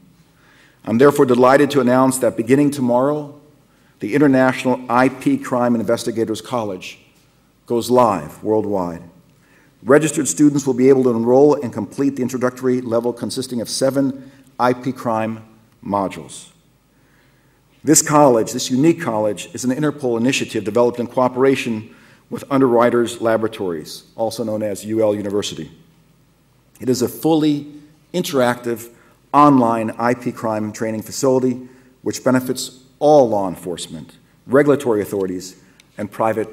I'm therefore delighted to announce that beginning tomorrow, the International IP Crime Investigators College goes live worldwide. Registered students will be able to enroll and complete the introductory level consisting of 7 IP crime modules. This college, this unique college, is an Interpol initiative developed in cooperation with Underwriters Laboratories, also known as UL University. It is a fully interactive online IP crime training facility which benefits all law enforcement, regulatory authorities, and private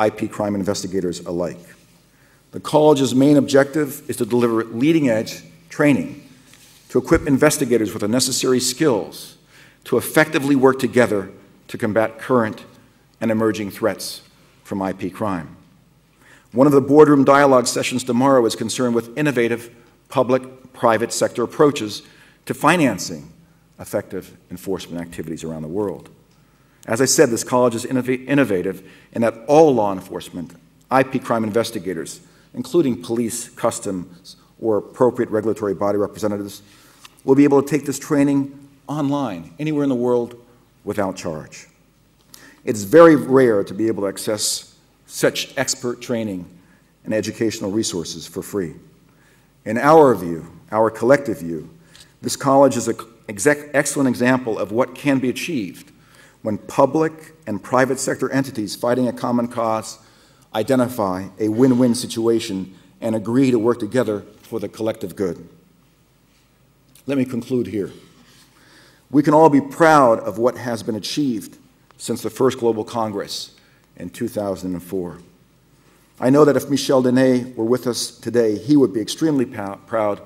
IP crime investigators alike. The college's main objective is to deliver leading-edge training to equip investigators with the necessary skills to effectively work together to combat current and emerging threats from IP crime. One of the boardroom dialogue sessions tomorrow is concerned with innovative public-private sector approaches to financing effective enforcement activities around the world. As I said, this college is innovative in that all law enforcement, IP crime investigators, including police, customs, or appropriate regulatory body representatives, will be able to take this training online, anywhere in the world, without charge. It's very rare to be able to access such expert training and educational resources for free. In our view, our collective view, this college is an excellent example of what can be achieved when public and private sector entities fighting a common cause identify a win-win situation and agree to work together for the collective good. Let me conclude here. We can all be proud of what has been achieved since the first Global Congress in 2004. I know that if Michel Denay were with us today, he would be extremely proud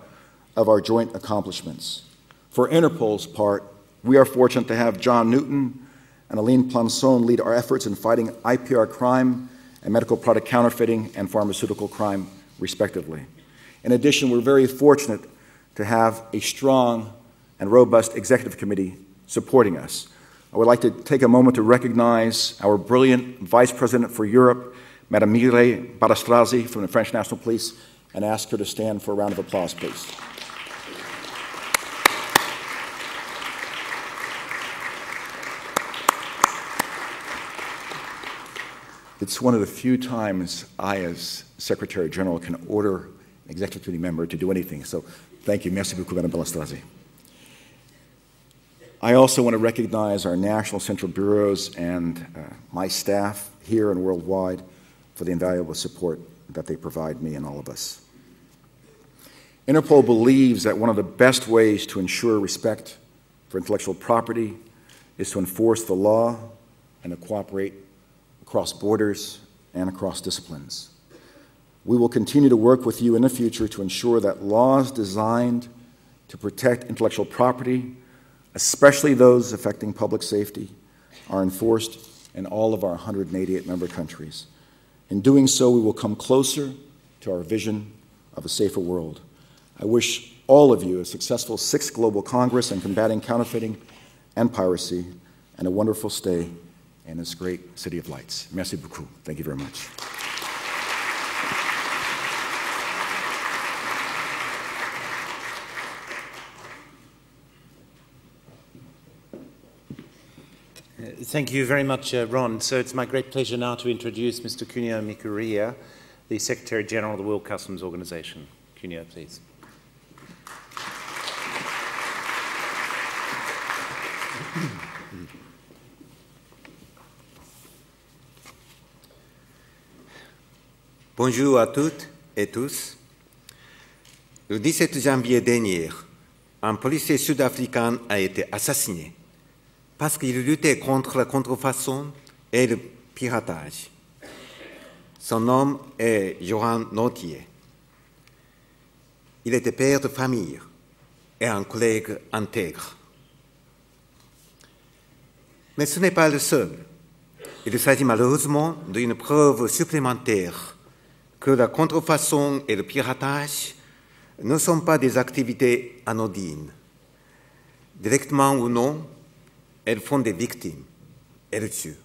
of our joint accomplishments. For Interpol's part, we are fortunate to have John Newton and Aline Planson lead our efforts in fighting IPR crime and medical product counterfeiting and pharmaceutical crime, respectively. In addition, we're very fortunate to have a strong and robust executive committee supporting us. I would like to take a moment to recognize our brilliant Vice President for Europe, Madame Mireille Barastrazi from the French National Police, and ask her to stand for a round of applause, please. It's one of the few times I, as Secretary General, can order an Executive Committee member to do anything. So thank you. Merci beaucoup, Madame Barastrazi. I also want to recognize our national central bureaus and my staff here and worldwide for the invaluable support that they provide me and all of us. Interpol believes that one of the best ways to ensure respect for intellectual property is to enforce the law and to cooperate across borders and across disciplines. We will continue to work with you in the future to ensure that laws designed to protect intellectual property, especially those affecting public safety, are enforced in all of our 188 member countries. In doing so, we will come closer to our vision of a safer world. I wish all of you a successful 6th Global Congress on combating counterfeiting and piracy, and a wonderful stay in this great city of lights. Merci beaucoup. Thank you very much. Thank you very much, Ron. So it's my great pleasure now to introduce Mr. Cuneo Mikuria, the Secretary General of the World Customs Organization. Cuneo, please. Bonjour à toutes et tous. Le 17 janvier dernier, un policier sud-africain a été assassiné parce qu'il luttait contre la contrefaçon et le piratage. Son nom est Johan Nautier. Il était père de famille et un collègue intègre. Mais ce n'est pas le seul. Il s'agit malheureusement d'une preuve supplémentaire que la contrefaçon et le piratage ne sont pas des activités anodines. Directement ou non, elles font des victimes, elles tuent.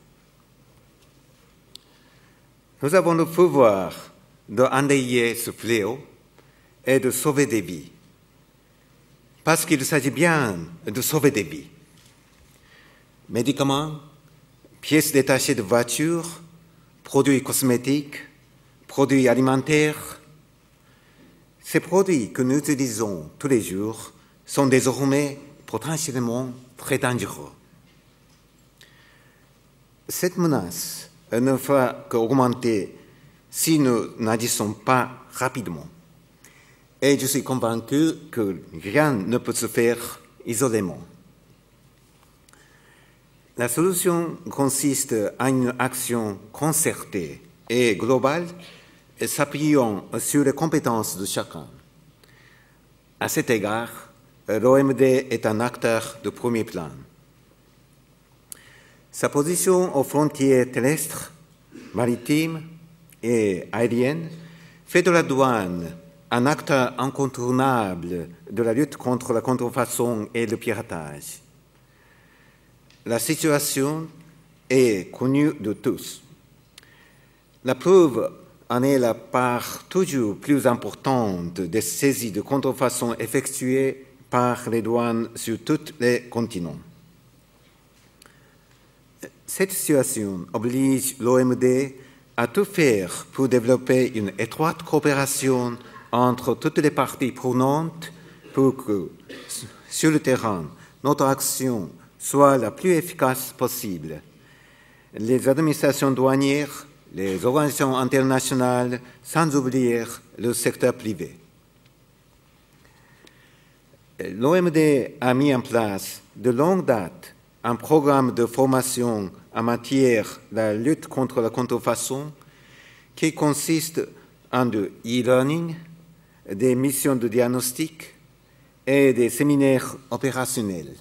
Nous avons le pouvoir d'enrayer ce fléau et de sauver des vies. parce qu'il s'agit bien de sauver des vies. Médicaments, pièces détachées de voitures, produits cosmétiques, produits alimentaires. Ces produits que nous utilisons tous les jours sont désormais potentiellement très dangereux. Cette menace ne fera qu'augmenter si nous n'agissons pas rapidement. Et je suis convaincu que rien ne peut se faire isolément. La solution consiste à une action concertée et globale s'appuyant sur les compétences de chacun. À cet égard, l'OMD est un acteur de premier plan. Sa position aux frontières terrestres, maritimes et aériennes fait de la douane un acteur incontournable de la lutte contre la contrefaçon et le piratage. La situation est connue de tous. La preuve en est la part toujours plus importante des saisies de contrefaçon effectuées par les douanes sur tous les continents. Cette situation oblige l'OMD à tout faire pour développer une étroite coopération entre toutes les parties prenantes pour que, sur le terrain, notre action soit la plus efficace possible. Les administrations douanières, les organisations internationales, sans oublier le secteur privé. L'OMD a mis en place de longue date un programme de formation en matière de la lutte contre la contrefaçon qui consiste en de e-learning, des missions de diagnostic et des séminaires opérationnels.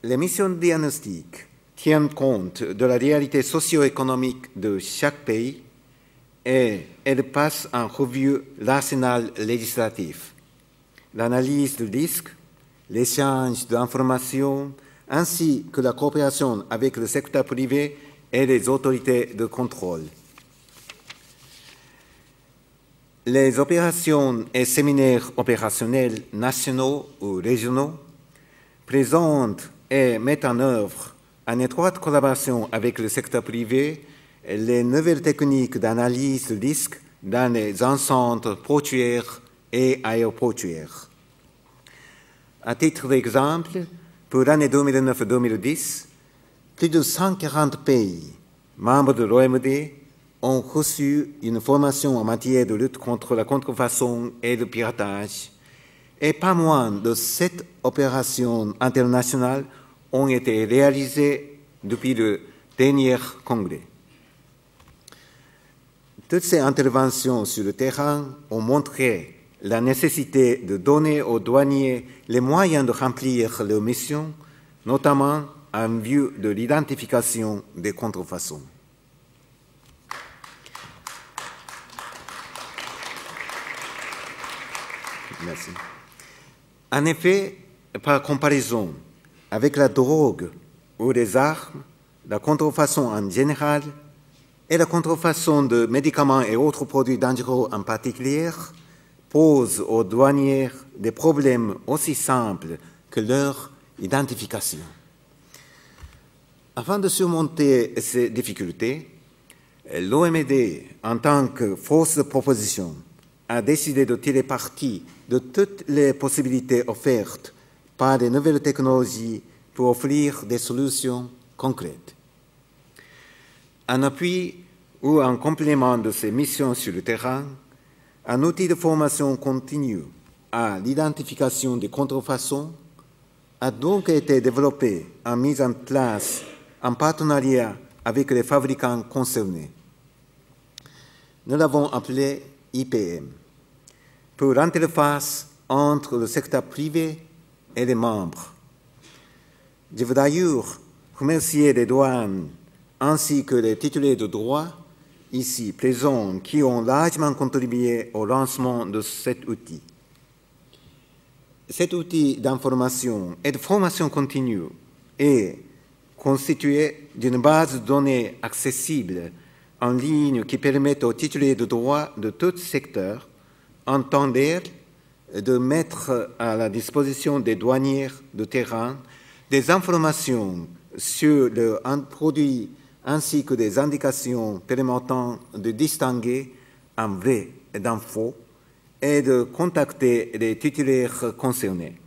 Les missions de diagnostic tiennent compte de la réalité socio-économique de chaque pays et elles passent en revue l'arsenal législatif, l'analyse du risque, l'échange d'informations, ainsi que la coopération avec le secteur privé et les autorités de contrôle. Les opérations et séminaires opérationnels nationaux ou régionaux présentent et mettent en œuvre, en étroite collaboration avec le secteur privé, les nouvelles techniques d'analyse de risque dans les enceintes portuaires et aéroportuaires. À titre d'exemple, pour l'année 2009-2010, plus de 140 pays membres de l'OMD ont reçu une formation en matière de lutte contre la contrefaçon et le piratage, et pas moins de 7 opérations internationales ont été réalisées depuis le dernier congrès. Toutes ces interventions sur le terrain ont montré la nécessité de donner aux douaniers les moyens de remplir leurs missions, notamment en vue de l'identification des contrefaçons. Merci. En effet, par comparaison avec la drogue ou les armes, la contrefaçon en général et la contrefaçon de médicaments et autres produits dangereux en particulier pose aux douaniers des problèmes aussi simples que leur identification. Afin de surmonter ces difficultés, l'OMD, en tant que force de proposition, a décidé de tirer parti de toutes les possibilités offertes par les nouvelles technologies pour offrir des solutions concrètes. En appui ou en complément de ces missions sur le terrain, un outil de formation continue à l'identification des contrefaçons a donc été développé et mis en place en partenariat avec les fabricants concernés. Nous l'avons appelé IPM, pour l'interface entre le secteur privé et les membres. Je veux d'ailleurs remercier les douanes ainsi que les titulaires de droit ici présents qui ont largement contribué au lancement de cet outil. Cet outil d'information et de formation continue est constitué d'une base de données accessible en ligne qui permet aux titulaires de droit de tout secteur, en temps réel, de mettre à la disposition des douaniers de terrain des informations sur un produit ainsi que des indications permettant de distinguer un vrai d'un faux et de contacter les titulaires concernés.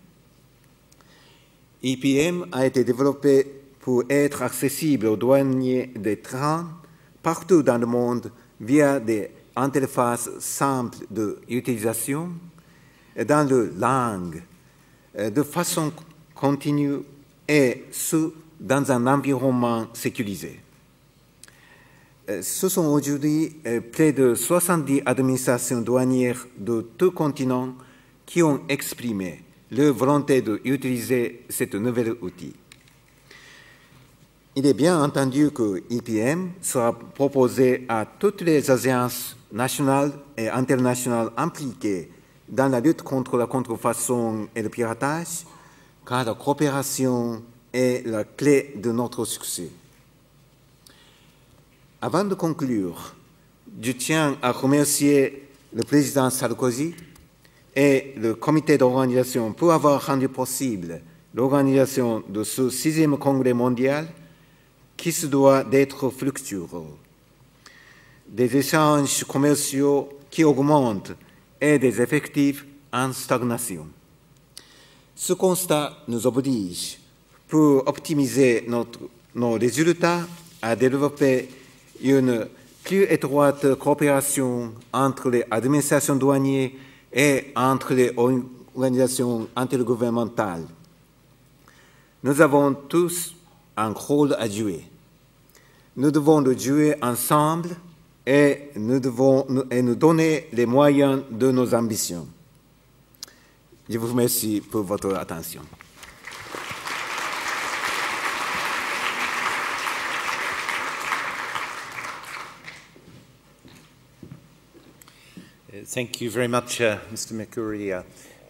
IPM a été développé pour être accessible aux douaniers des trains partout dans le monde via des interfaces simples d'utilisation dans la langue, de façon continue et dans un environnement sécurisé. Ce sont aujourd'hui près de 70 administrations douanières de tout continent qui ont exprimé leur volonté d'utiliser ce nouvel outil. Il est bien entendu que IPM sera proposé à toutes les agences nationales et internationales impliquées dans la lutte contre la contrefaçon et le piratage, car la coopération est la clé de notre succès. Avant de conclure, je tiens à remercier le président Sarkozy et le comité d'organisation pour avoir rendu possible l'organisation de ce 6e congrès mondial qui se doit d'être fructueux. Des échanges commerciaux qui augmentent et des effectifs en stagnation. Ce constat nous oblige, pour optimiser nos résultats, à développer une plus étroite coopération entre les administrations douanières et entre les organisations intergouvernementales. Nous avons tous un rôle à jouer. Nous devons le jouer ensemble et nous donner les moyens de nos ambitions. Je vous remercie pour votre attention. Thank you very much, Mr. Mikuri.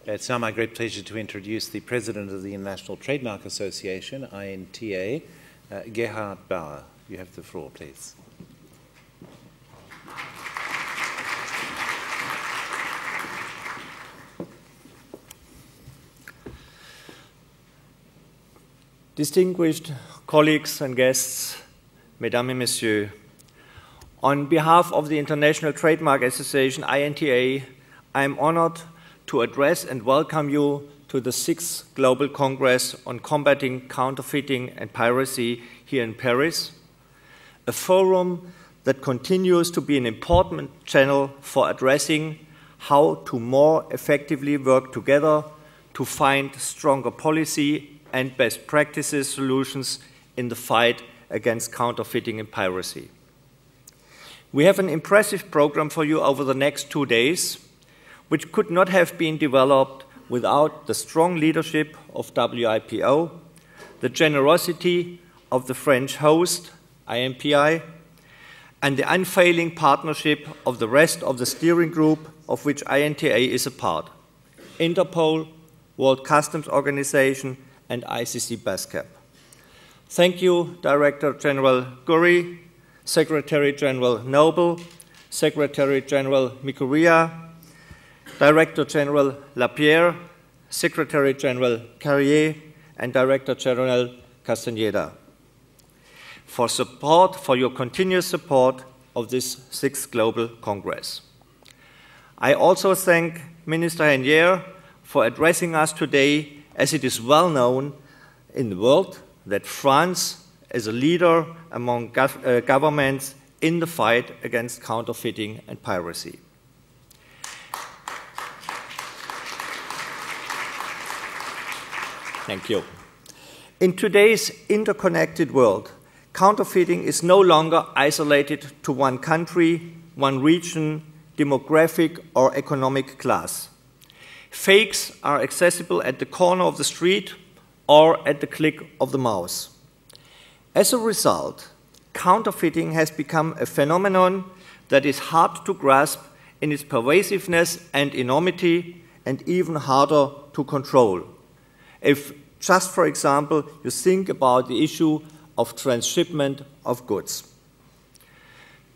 It's now my great pleasure to introduce the President of the International Trademark Association, INTA, Gerhard Bauer. You have the floor, please. Distinguished colleagues and guests, Mesdames et Messieurs, on behalf of the International Trademark Association, INTA, I am honored to address and welcome you to the 6th Global Congress on Combating Counterfeiting and Piracy here in Paris, a forum that continues to be an important channel for addressing how to more effectively work together to find stronger policy and best practices solutions in the fight against counterfeiting and piracy. We have an impressive program for you over the next 2 days, which could not have been developed without the strong leadership of WIPO, the generosity of the French host, IMPI, and the unfailing partnership of the rest of the steering group of which INTA is a part, Interpol, World Customs Organization, and ICC BASCAP. Thank you, Director General Guri, Secretary General Noble, Secretary General Mikuria, Director General Lapierre, Secretary General Carrier, and Director General Castaneda for your continuous support of this 6th Global Congress. I also thank Minister Hennier for addressing us today, as it is well known in the world that France is a leader among governments in the fight against counterfeiting and piracy. Thank you. In today's interconnected world, counterfeiting is no longer isolated to one country, one region, demographic, or economic class. Fakes are accessible at the corner of the street or at the click of the mouse. As a result, counterfeiting has become a phenomenon that is hard to grasp in its pervasiveness and enormity, and even harder to control. If just, for example, you think about the issue of transshipment of goods.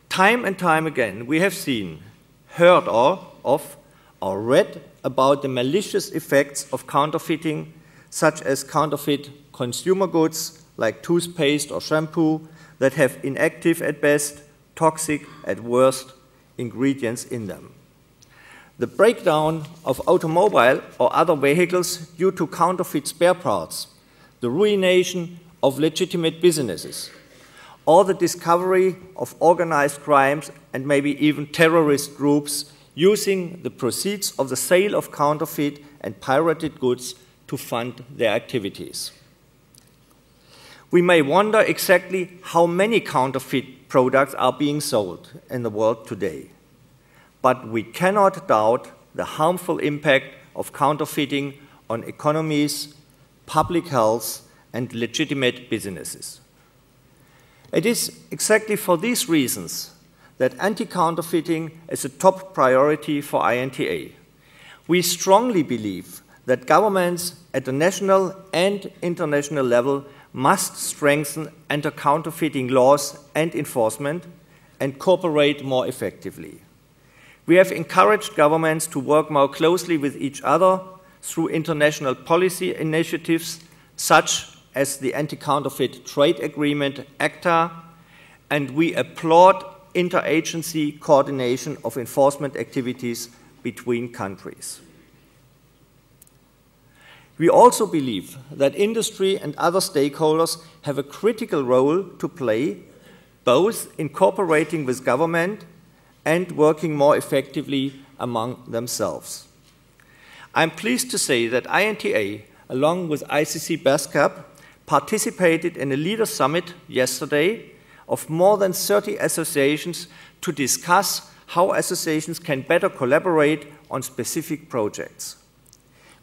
Time and time again, we have seen, heard of, or read about the malicious effects of counterfeiting, such as counterfeit consumer goods like toothpaste or shampoo that have inactive at best, toxic at worst ingredients in them. The breakdown of automobile or other vehicles due to counterfeit spare parts, the ruination of legitimate businesses, or the discovery of organized crimes and maybe even terrorist groups using the proceeds of the sale of counterfeit and pirated goods to fund their activities. We may wonder exactly how many counterfeit products are being sold in the world today, but we cannot doubt the harmful impact of counterfeiting on economies, public health, and legitimate businesses. It is exactly for these reasons that anti-counterfeiting is a top priority for INTA. We strongly believe that governments at the national and international level must strengthen anti-counterfeiting laws and enforcement and cooperate more effectively. We have encouraged governments to work more closely with each other through international policy initiatives such as the Anti-Counterfeit Trade Agreement, ACTA, and we applaud interagency coordination of enforcement activities between countries. We also believe that industry and other stakeholders have a critical role to play, both in cooperating with government and working more effectively among themselves. I'm pleased to say that INTA, along with ICC BESCAP, participated in a leader summit yesterday of more than 30 associations to discuss how associations can better collaborate on specific projects.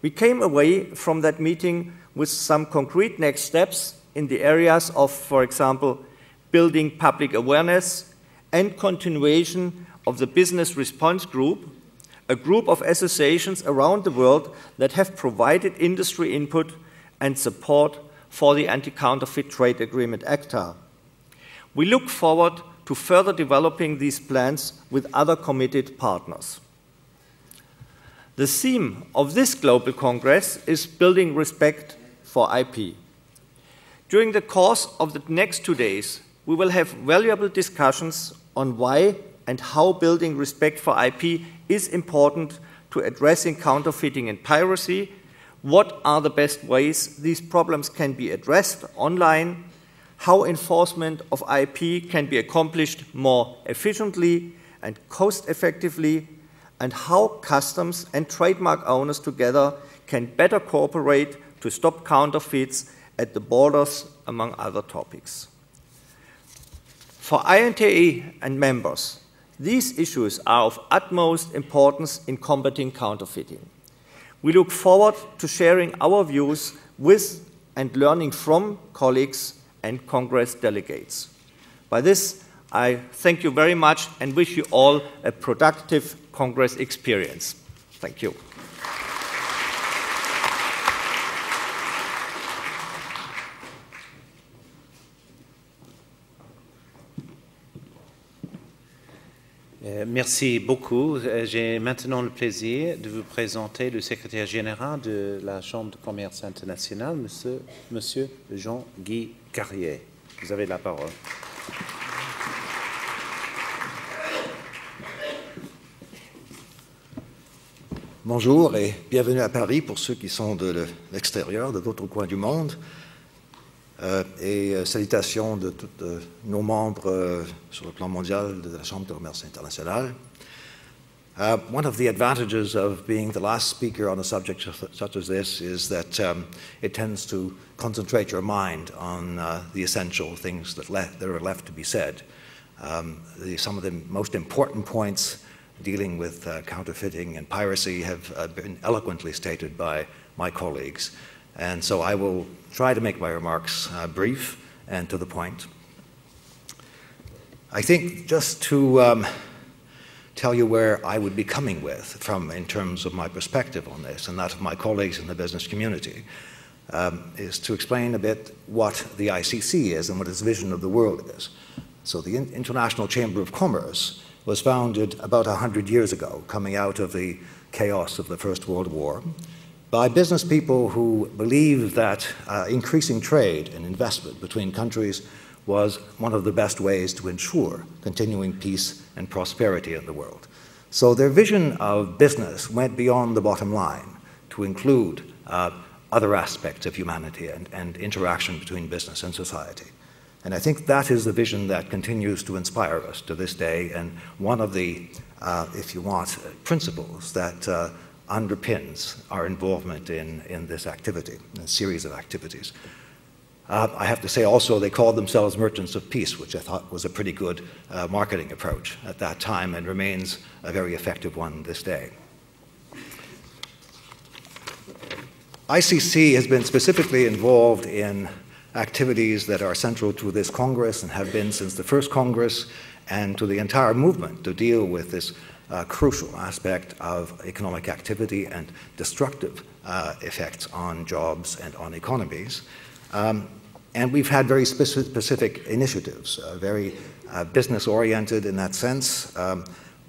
We came away from that meeting with some concrete next steps in the areas of, for example, building public awareness and continuation of the Business Response Group, a group of associations around the world that have provided industry input and support for the Anti-Counterfeit Trade Agreement, ACTA. We look forward to further developing these plans with other committed partners. The theme of this Global Congress is building respect for IP. During the course of the next 2 days, we will have valuable discussions on why and how building respect for IP is important to addressing counterfeiting and piracy, what are the best ways these problems can be addressed online, how enforcement of IP can be accomplished more efficiently and cost-effectively, and how customs and trademark owners together can better cooperate to stop counterfeits at the borders, among other topics. For INTA and members, these issues are of utmost importance in combating counterfeiting. We look forward to sharing our views with and learning from colleagues and Congress delegates. By this, I thank you very much and wish you all a productive Congress experience. Thank you. Merci beaucoup. J'ai maintenant le plaisir de vous présenter le secrétaire général de la Chambre de commerce internationale, Monsieur Jean-Guy Carrier. Vous avez la parole. Bonjour et bienvenue à Paris pour ceux qui sont de l'extérieur, de d'autres coins du monde. Et salutations de tous nos membres sur le plan mondial de la Chambre de commerce internationale. One of the advantages of being the last speaker on a subject such as this is that it tends to concentrate your mind on the essential things that are left to be said. Some of the most important points dealing with counterfeiting and piracy have been eloquently stated by my colleagues. And so I will try to make my remarks brief and to the point. I think just to tell you where I would be coming from in terms of my perspective on this and that of my colleagues in the business community is to explain a bit what the ICC is and what its vision of the world is. So the International Chamber of Commerce was founded about 100 years ago, coming out of the chaos of the First World War, by business people who believed that increasing trade and investment between countries was one of the best ways to ensure continuing peace and prosperity in the world. So their vision of business went beyond the bottom line to include other aspects of humanity and interaction between business and society. And I think that is the vision that continues to inspire us to this day, and one of the, if you want, principles that underpins our involvement in this activity, in a series of activities. I have to say also they called themselves Merchants of Peace, which I thought was a pretty good marketing approach at that time and remains a very effective one this day. ICC has been specifically involved in activities that are central to this Congress and have been since the first Congress and to the entire movement to deal with this crucial aspect of economic activity and destructive effects on jobs and on economies. And we've had very specific initiatives, very business-oriented in that sense.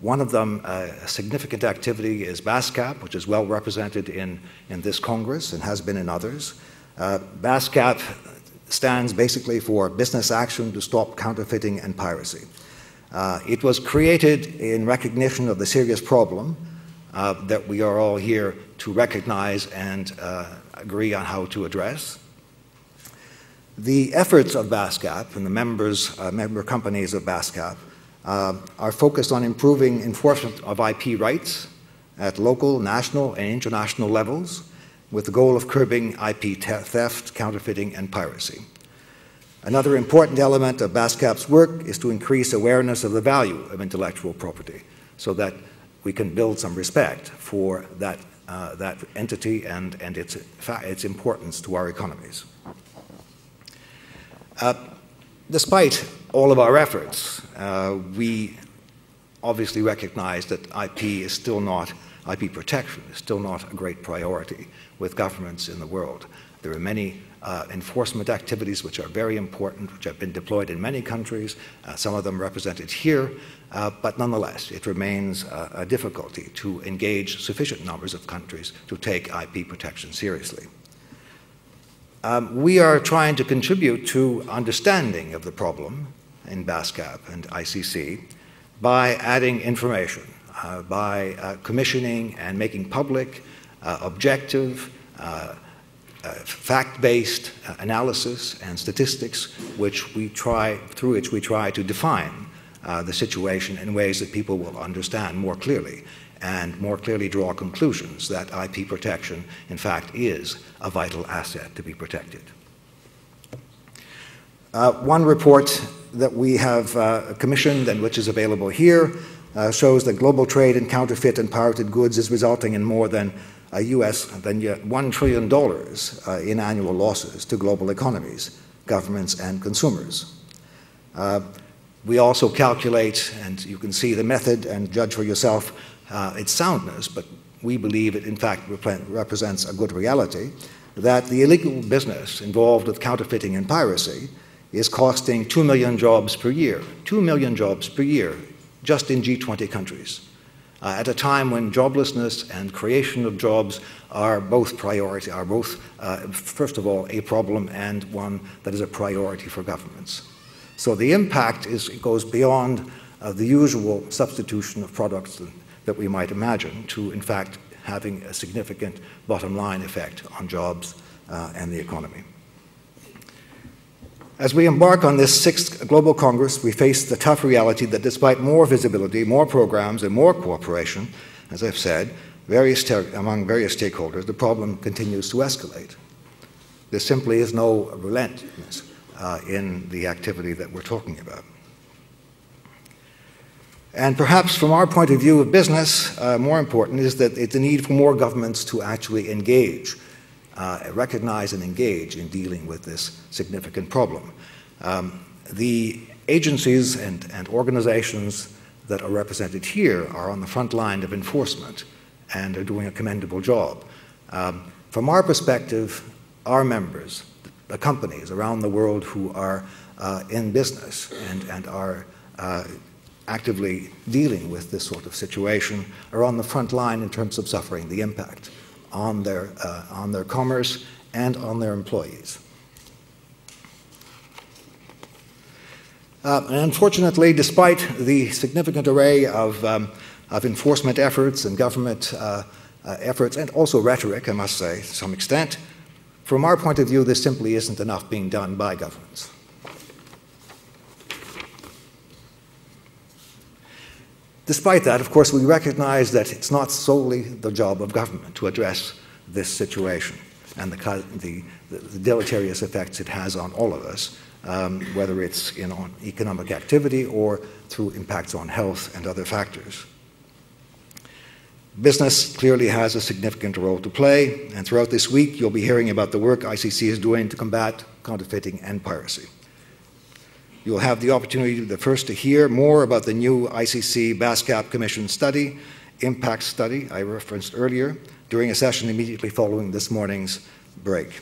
One of them, a significant activity, is BASCAP, which is well represented in this Congress and has been in others. BASCAP stands basically for Business Action to Stop Counterfeiting and Piracy. It was created in recognition of the serious problem that we are all here to recognize and agree on how to address. The efforts of BASCAP and the member companies of BASCAP are focused on improving enforcement of IP rights at local, national, and international levels with the goal of curbing IP theft, counterfeiting, and piracy. Another important element of BASCAP's work is to increase awareness of the value of intellectual property so that we can build some respect for that entity and its importance to our economies. Despite all of our efforts, we obviously recognize that IP protection is still not a great priority with governments in the world. There are many enforcement activities which are very important, which have been deployed in many countries, some of them represented here, but nonetheless, it remains a difficulty to engage sufficient numbers of countries to take IP protection seriously. We are trying to contribute to understanding of the problem in BASCAP and ICC by adding information, by commissioning and making public, objective, fact-based analysis and statistics through which we try to define the situation in ways that people will understand more clearly and more clearly draw conclusions that IP protection, in fact, is a vital asset to be protected. One report that we have commissioned and which is available here shows that global trade in counterfeit and pirated goods is resulting in more than $1 trillion in annual losses to global economies, governments, and consumers. We also calculate, and you can see the method and judge for yourself its soundness, but we believe it in fact represents a good reality, that the illegal business involved with counterfeiting and piracy is costing 2 million jobs per year. 2 million jobs per year just in G20 countries. At a time when joblessness and creation of jobs are both priority, first of all, a problem and one that is a priority for governments. So the impact goes beyond the usual substitution of products that we might imagine to, in fact, having a significant bottom line effect on jobs and the economy. As we embark on this 6th Global Congress, we face the tough reality that despite more visibility, more programs, and more cooperation, as I've said, among various stakeholders, the problem continues to escalate. There simply is no relentlessness in the activity that we're talking about. And perhaps from our point of view of business, more important is that it's a need for more governments to actually engage, recognize and engage in dealing with this significant problem. The agencies and organizations that are represented here are on the front line of enforcement and are doing a commendable job. From our perspective, our members, the companies around the world who are in business and are actively dealing with this sort of situation are on the front line in terms of suffering the impact on their commerce and on their employees. And unfortunately, despite the significant array of enforcement efforts and government efforts, and also rhetoric, I must say, to some extent, from our point of view, this simply isn't enough being done by governments. Despite that, of course, we recognize that it's not solely the job of government to address this situation and the deleterious effects it has on all of us, whether it's on economic activity or through impacts on health and other factors. Business clearly has a significant role to play, and throughout this week you'll be hearing about the work ICC is doing to combat counterfeiting and piracy. You'll have the opportunity the first to hear more about the new ICC BASCAP Commission study, impact study I referenced earlier, during a session immediately following this morning's break.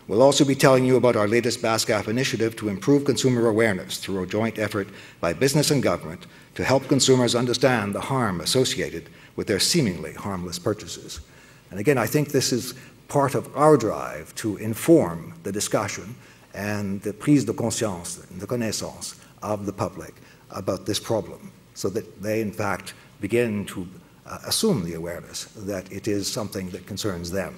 We'll also be telling you about our latest BASCAP initiative to improve consumer awareness through a joint effort by business and government to help consumers understand the harm associated with their seemingly harmless purchases. And again, I think this is part of our drive to inform the discussion and the prise de conscience, the connaissance of the public about this problem, so that they in fact begin to assume the awareness that it is something that concerns them.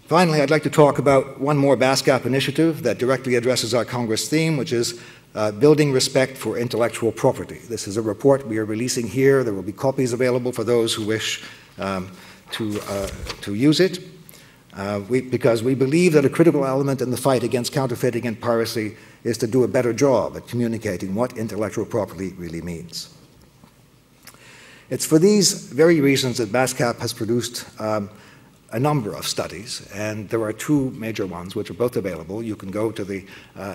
Finally, I'd like to talk about one more BASCAP initiative that directly addresses our Congress theme, which is building respect for intellectual property. This is a report we are releasing here. There will be copies available for those who wish to use it. Because we believe that a critical element in the fight against counterfeiting and piracy is to do a better job at communicating what intellectual property really means. It's for these very reasons that BASCAP has produced a number of studies, and there are two major ones which are both available. You can go to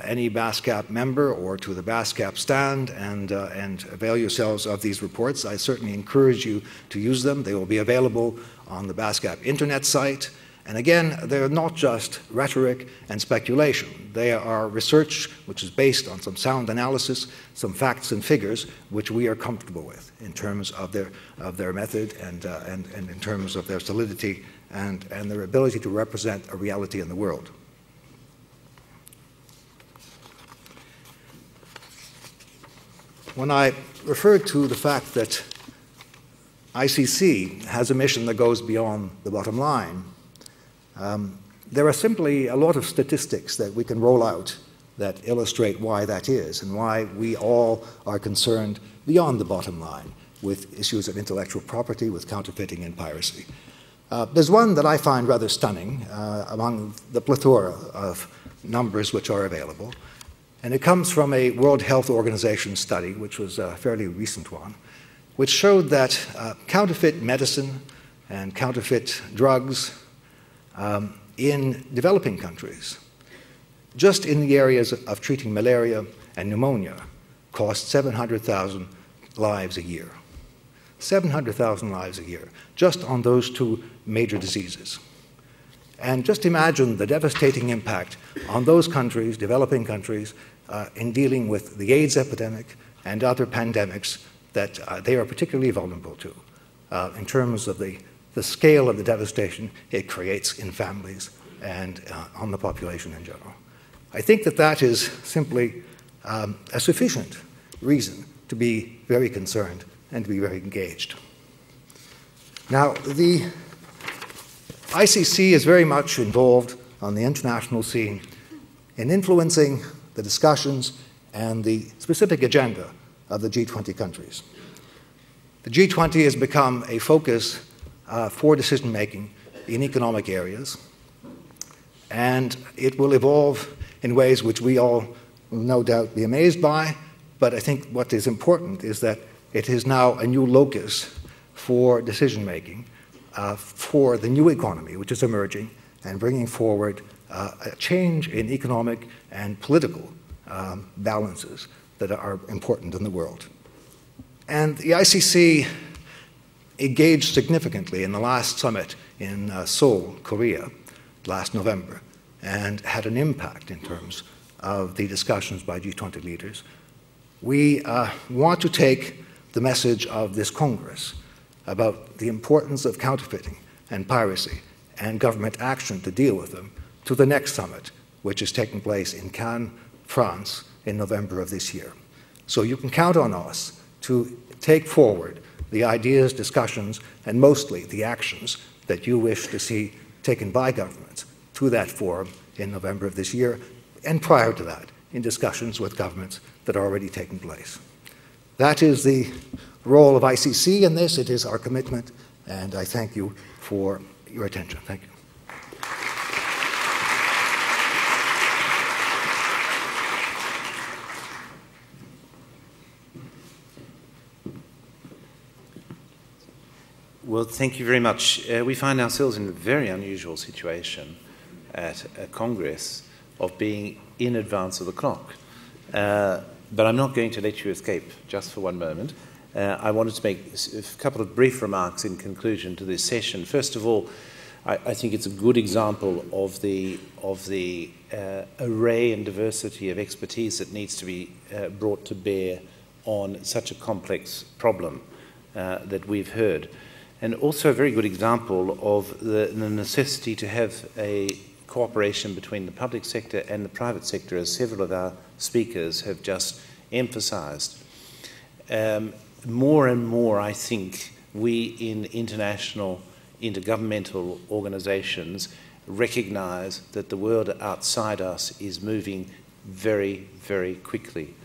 any BASCAP member or to the BASCAP stand and avail yourselves of these reports. I certainly encourage you to use them. They will be available on the BASCAP internet site. And again, they're not just rhetoric and speculation. They are research which is based on some sound analysis, some facts and figures which we are comfortable with in terms of their method and in terms of their solidity and their ability to represent a reality in the world. When I referred to the fact that ICC has a mission that goes beyond the bottom line, there are simply a lot of statistics that we can roll out that illustrate why that is and why we all are concerned beyond the bottom line with issues of intellectual property, with counterfeiting and piracy. There's one that I find rather stunning among the plethora of numbers which are available, and it comes from a World Health Organization study, which was a fairly recent one, which showed that counterfeit medicine and counterfeit drugs in developing countries, just in the areas of treating malaria and pneumonia, cost 700,000 lives a year. 700,000 lives a year, just on those two major diseases. And just imagine the devastating impact on those countries, developing countries, in dealing with the AIDS epidemic and other pandemics that they are particularly vulnerable to, in terms of the scale of the devastation it creates in families and on the population in general. I think that that is simply a sufficient reason to be very concerned and to be very engaged. Now, the ICC is very much involved on the international scene in influencing the discussions and the specific agenda of the G20 countries. The G20 has become a focus for decision-making in economic areas, and it will evolve in ways which we all will no doubt be amazed by, but I think what is important is that it is now a new locus for decision-making for the new economy which is emerging and bringing forward a change in economic and political balances that are important in the world. And the ICC engaged significantly in the last summit in Seoul, Korea, last November, and had an impact in terms of the discussions by G20 leaders. we want to take the message of this Congress about the importance of counterfeiting and piracy and government action to deal with them to the next summit, which is taking place in Cannes, France, in November of this year. So you can count on us to take forward the ideas, discussions, and mostly the actions that you wish to see taken by governments to that forum in November of this year, and prior to that, in discussions with governments that are already taking place. That is the role of ICC in this. It is our commitment, and I thank you for your attention. Thank you. Well, thank you very much. We find ourselves in a very unusual situation at a Congress of being in advance of the clock. But I'm not going to let you escape just for one moment. I wanted to make a couple of brief remarks in conclusion to this session. First of all, I think it's a good example of the array and diversity of expertise that needs to be brought to bear on such a complex problem that we've heard. And also a very good example of the necessity to have a cooperation between the public sector and the private sector, as several of our speakers have just emphasized. More and more, I think, we in international, intergovernmental organizations recognize that the world outside us is moving very, very quickly,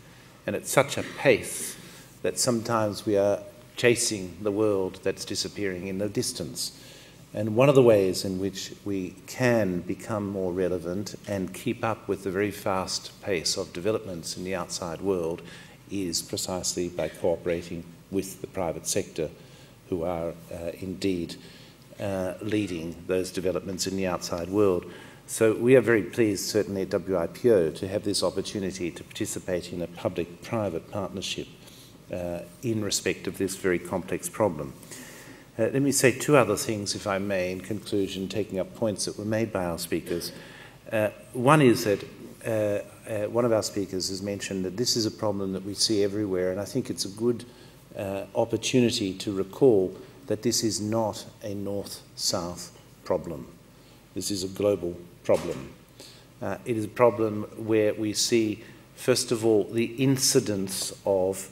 and at such a pace that sometimes we are chasing the world that's disappearing in the distance. And one of the ways in which we can become more relevant and keep up with the very fast pace of developments in the outside world is precisely by cooperating with the private sector, who are indeed leading those developments in the outside world. So we are very pleased, certainly at WIPO, to have this opportunity to participate in a public-private partnership in respect of this very complex problem. Let me say two other things, if I may, in conclusion, taking up points that were made by our speakers. One is that one of our speakers has mentioned that this is a problem that we see everywhere, and I think it's a good opportunity to recall that this is not a north-south problem. This is a global problem. It is a problem where we see, first of all, the incidence of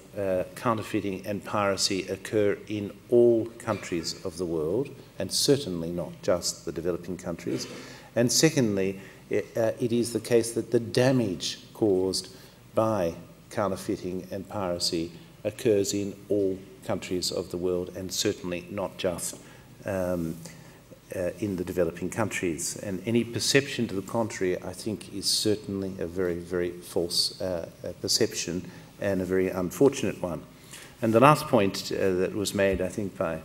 counterfeiting and piracy occur in all countries of the world, and certainly not just the developing countries. And secondly, it is the case that the damage caused by counterfeiting and piracy occurs in all countries of the world, and certainly not just in the developing countries. And any perception to the contrary, I think, is certainly a very, very false perception and a very unfortunate one. And the last point that was made, I think, by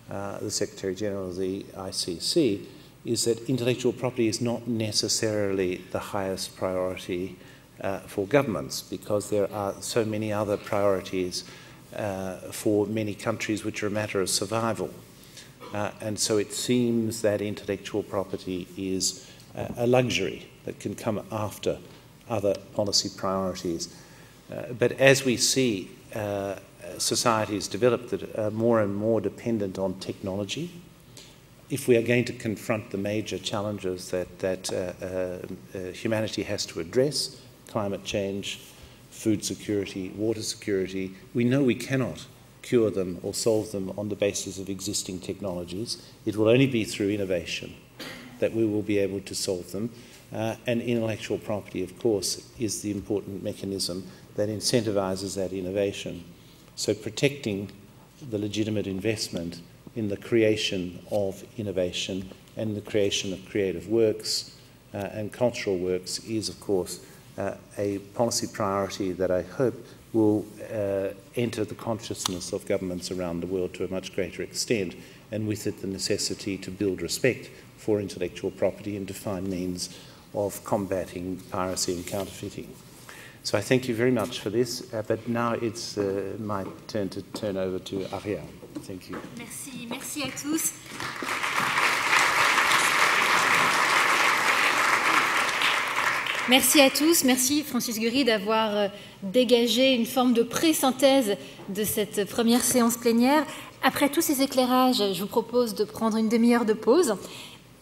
the Secretary General of the ICC is that intellectual property is not necessarily the highest priority for governments, because there are so many other priorities for many countries which are a matter of survival. And so it seems that intellectual property is a luxury that can come after other policy priorities. But as we see societies develop that are more and more dependent on technology, if we are going to confront the major challenges that humanity has to address, climate change, food security, water security, we know we cannot cure them or solve them on the basis of existing technologies. It will only be through innovation that we will be able to solve them. And intellectual property, of course, is the important mechanism that incentivizes that innovation. So protecting the legitimate investment in the creation of innovation and the creation of creative works and cultural works is, of course, a policy priority that I hope will enter the consciousness of governments around the world to a much greater extent, and with it the necessity to build respect for intellectual property and to find means of combating piracy and counterfeiting. So I thank you very much for this, but now it's my turn to turn over to Ariane. Thank you. Merci, merci à tous. Merci à tous. Merci Francis Gury d'avoir dégagé une forme de pré-synthèse de cette première séance plénière. Après tous ces éclairages, je vous propose de prendre une demi-heure de pause.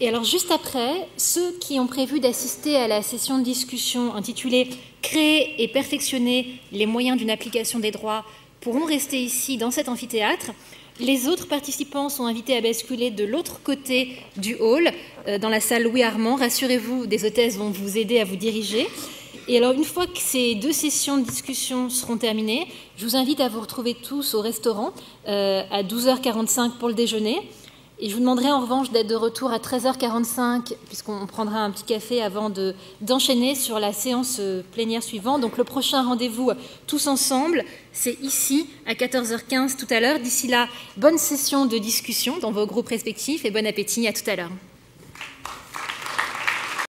Et alors juste après, ceux qui ont prévu d'assister à la session de discussion intitulée « Créer et perfectionner les moyens d'une application des droits » pourront rester ici dans cet amphithéâtre. Les autres participants sont invités à basculer de l'autre côté du hall, dans la salle Louis Armand. Rassurez-vous, des hôtesses vont vous aider à vous diriger. Et alors, une fois que ces 2 sessions de discussion seront terminées, je vous invite à vous retrouver tous au restaurant à 12h45 pour le déjeuner. Et je vous demanderai en revanche d'être de retour à 13h45, puisqu'on prendra un petit café avant d'enchaîner sur la séance plénière suivante. Donc le prochain rendez-vous tous ensemble, c'est ici à 14h15 tout à l'heure. D'ici là, bonne session de discussion dans vos groupes respectifs et bon appétit, à tout à l'heure.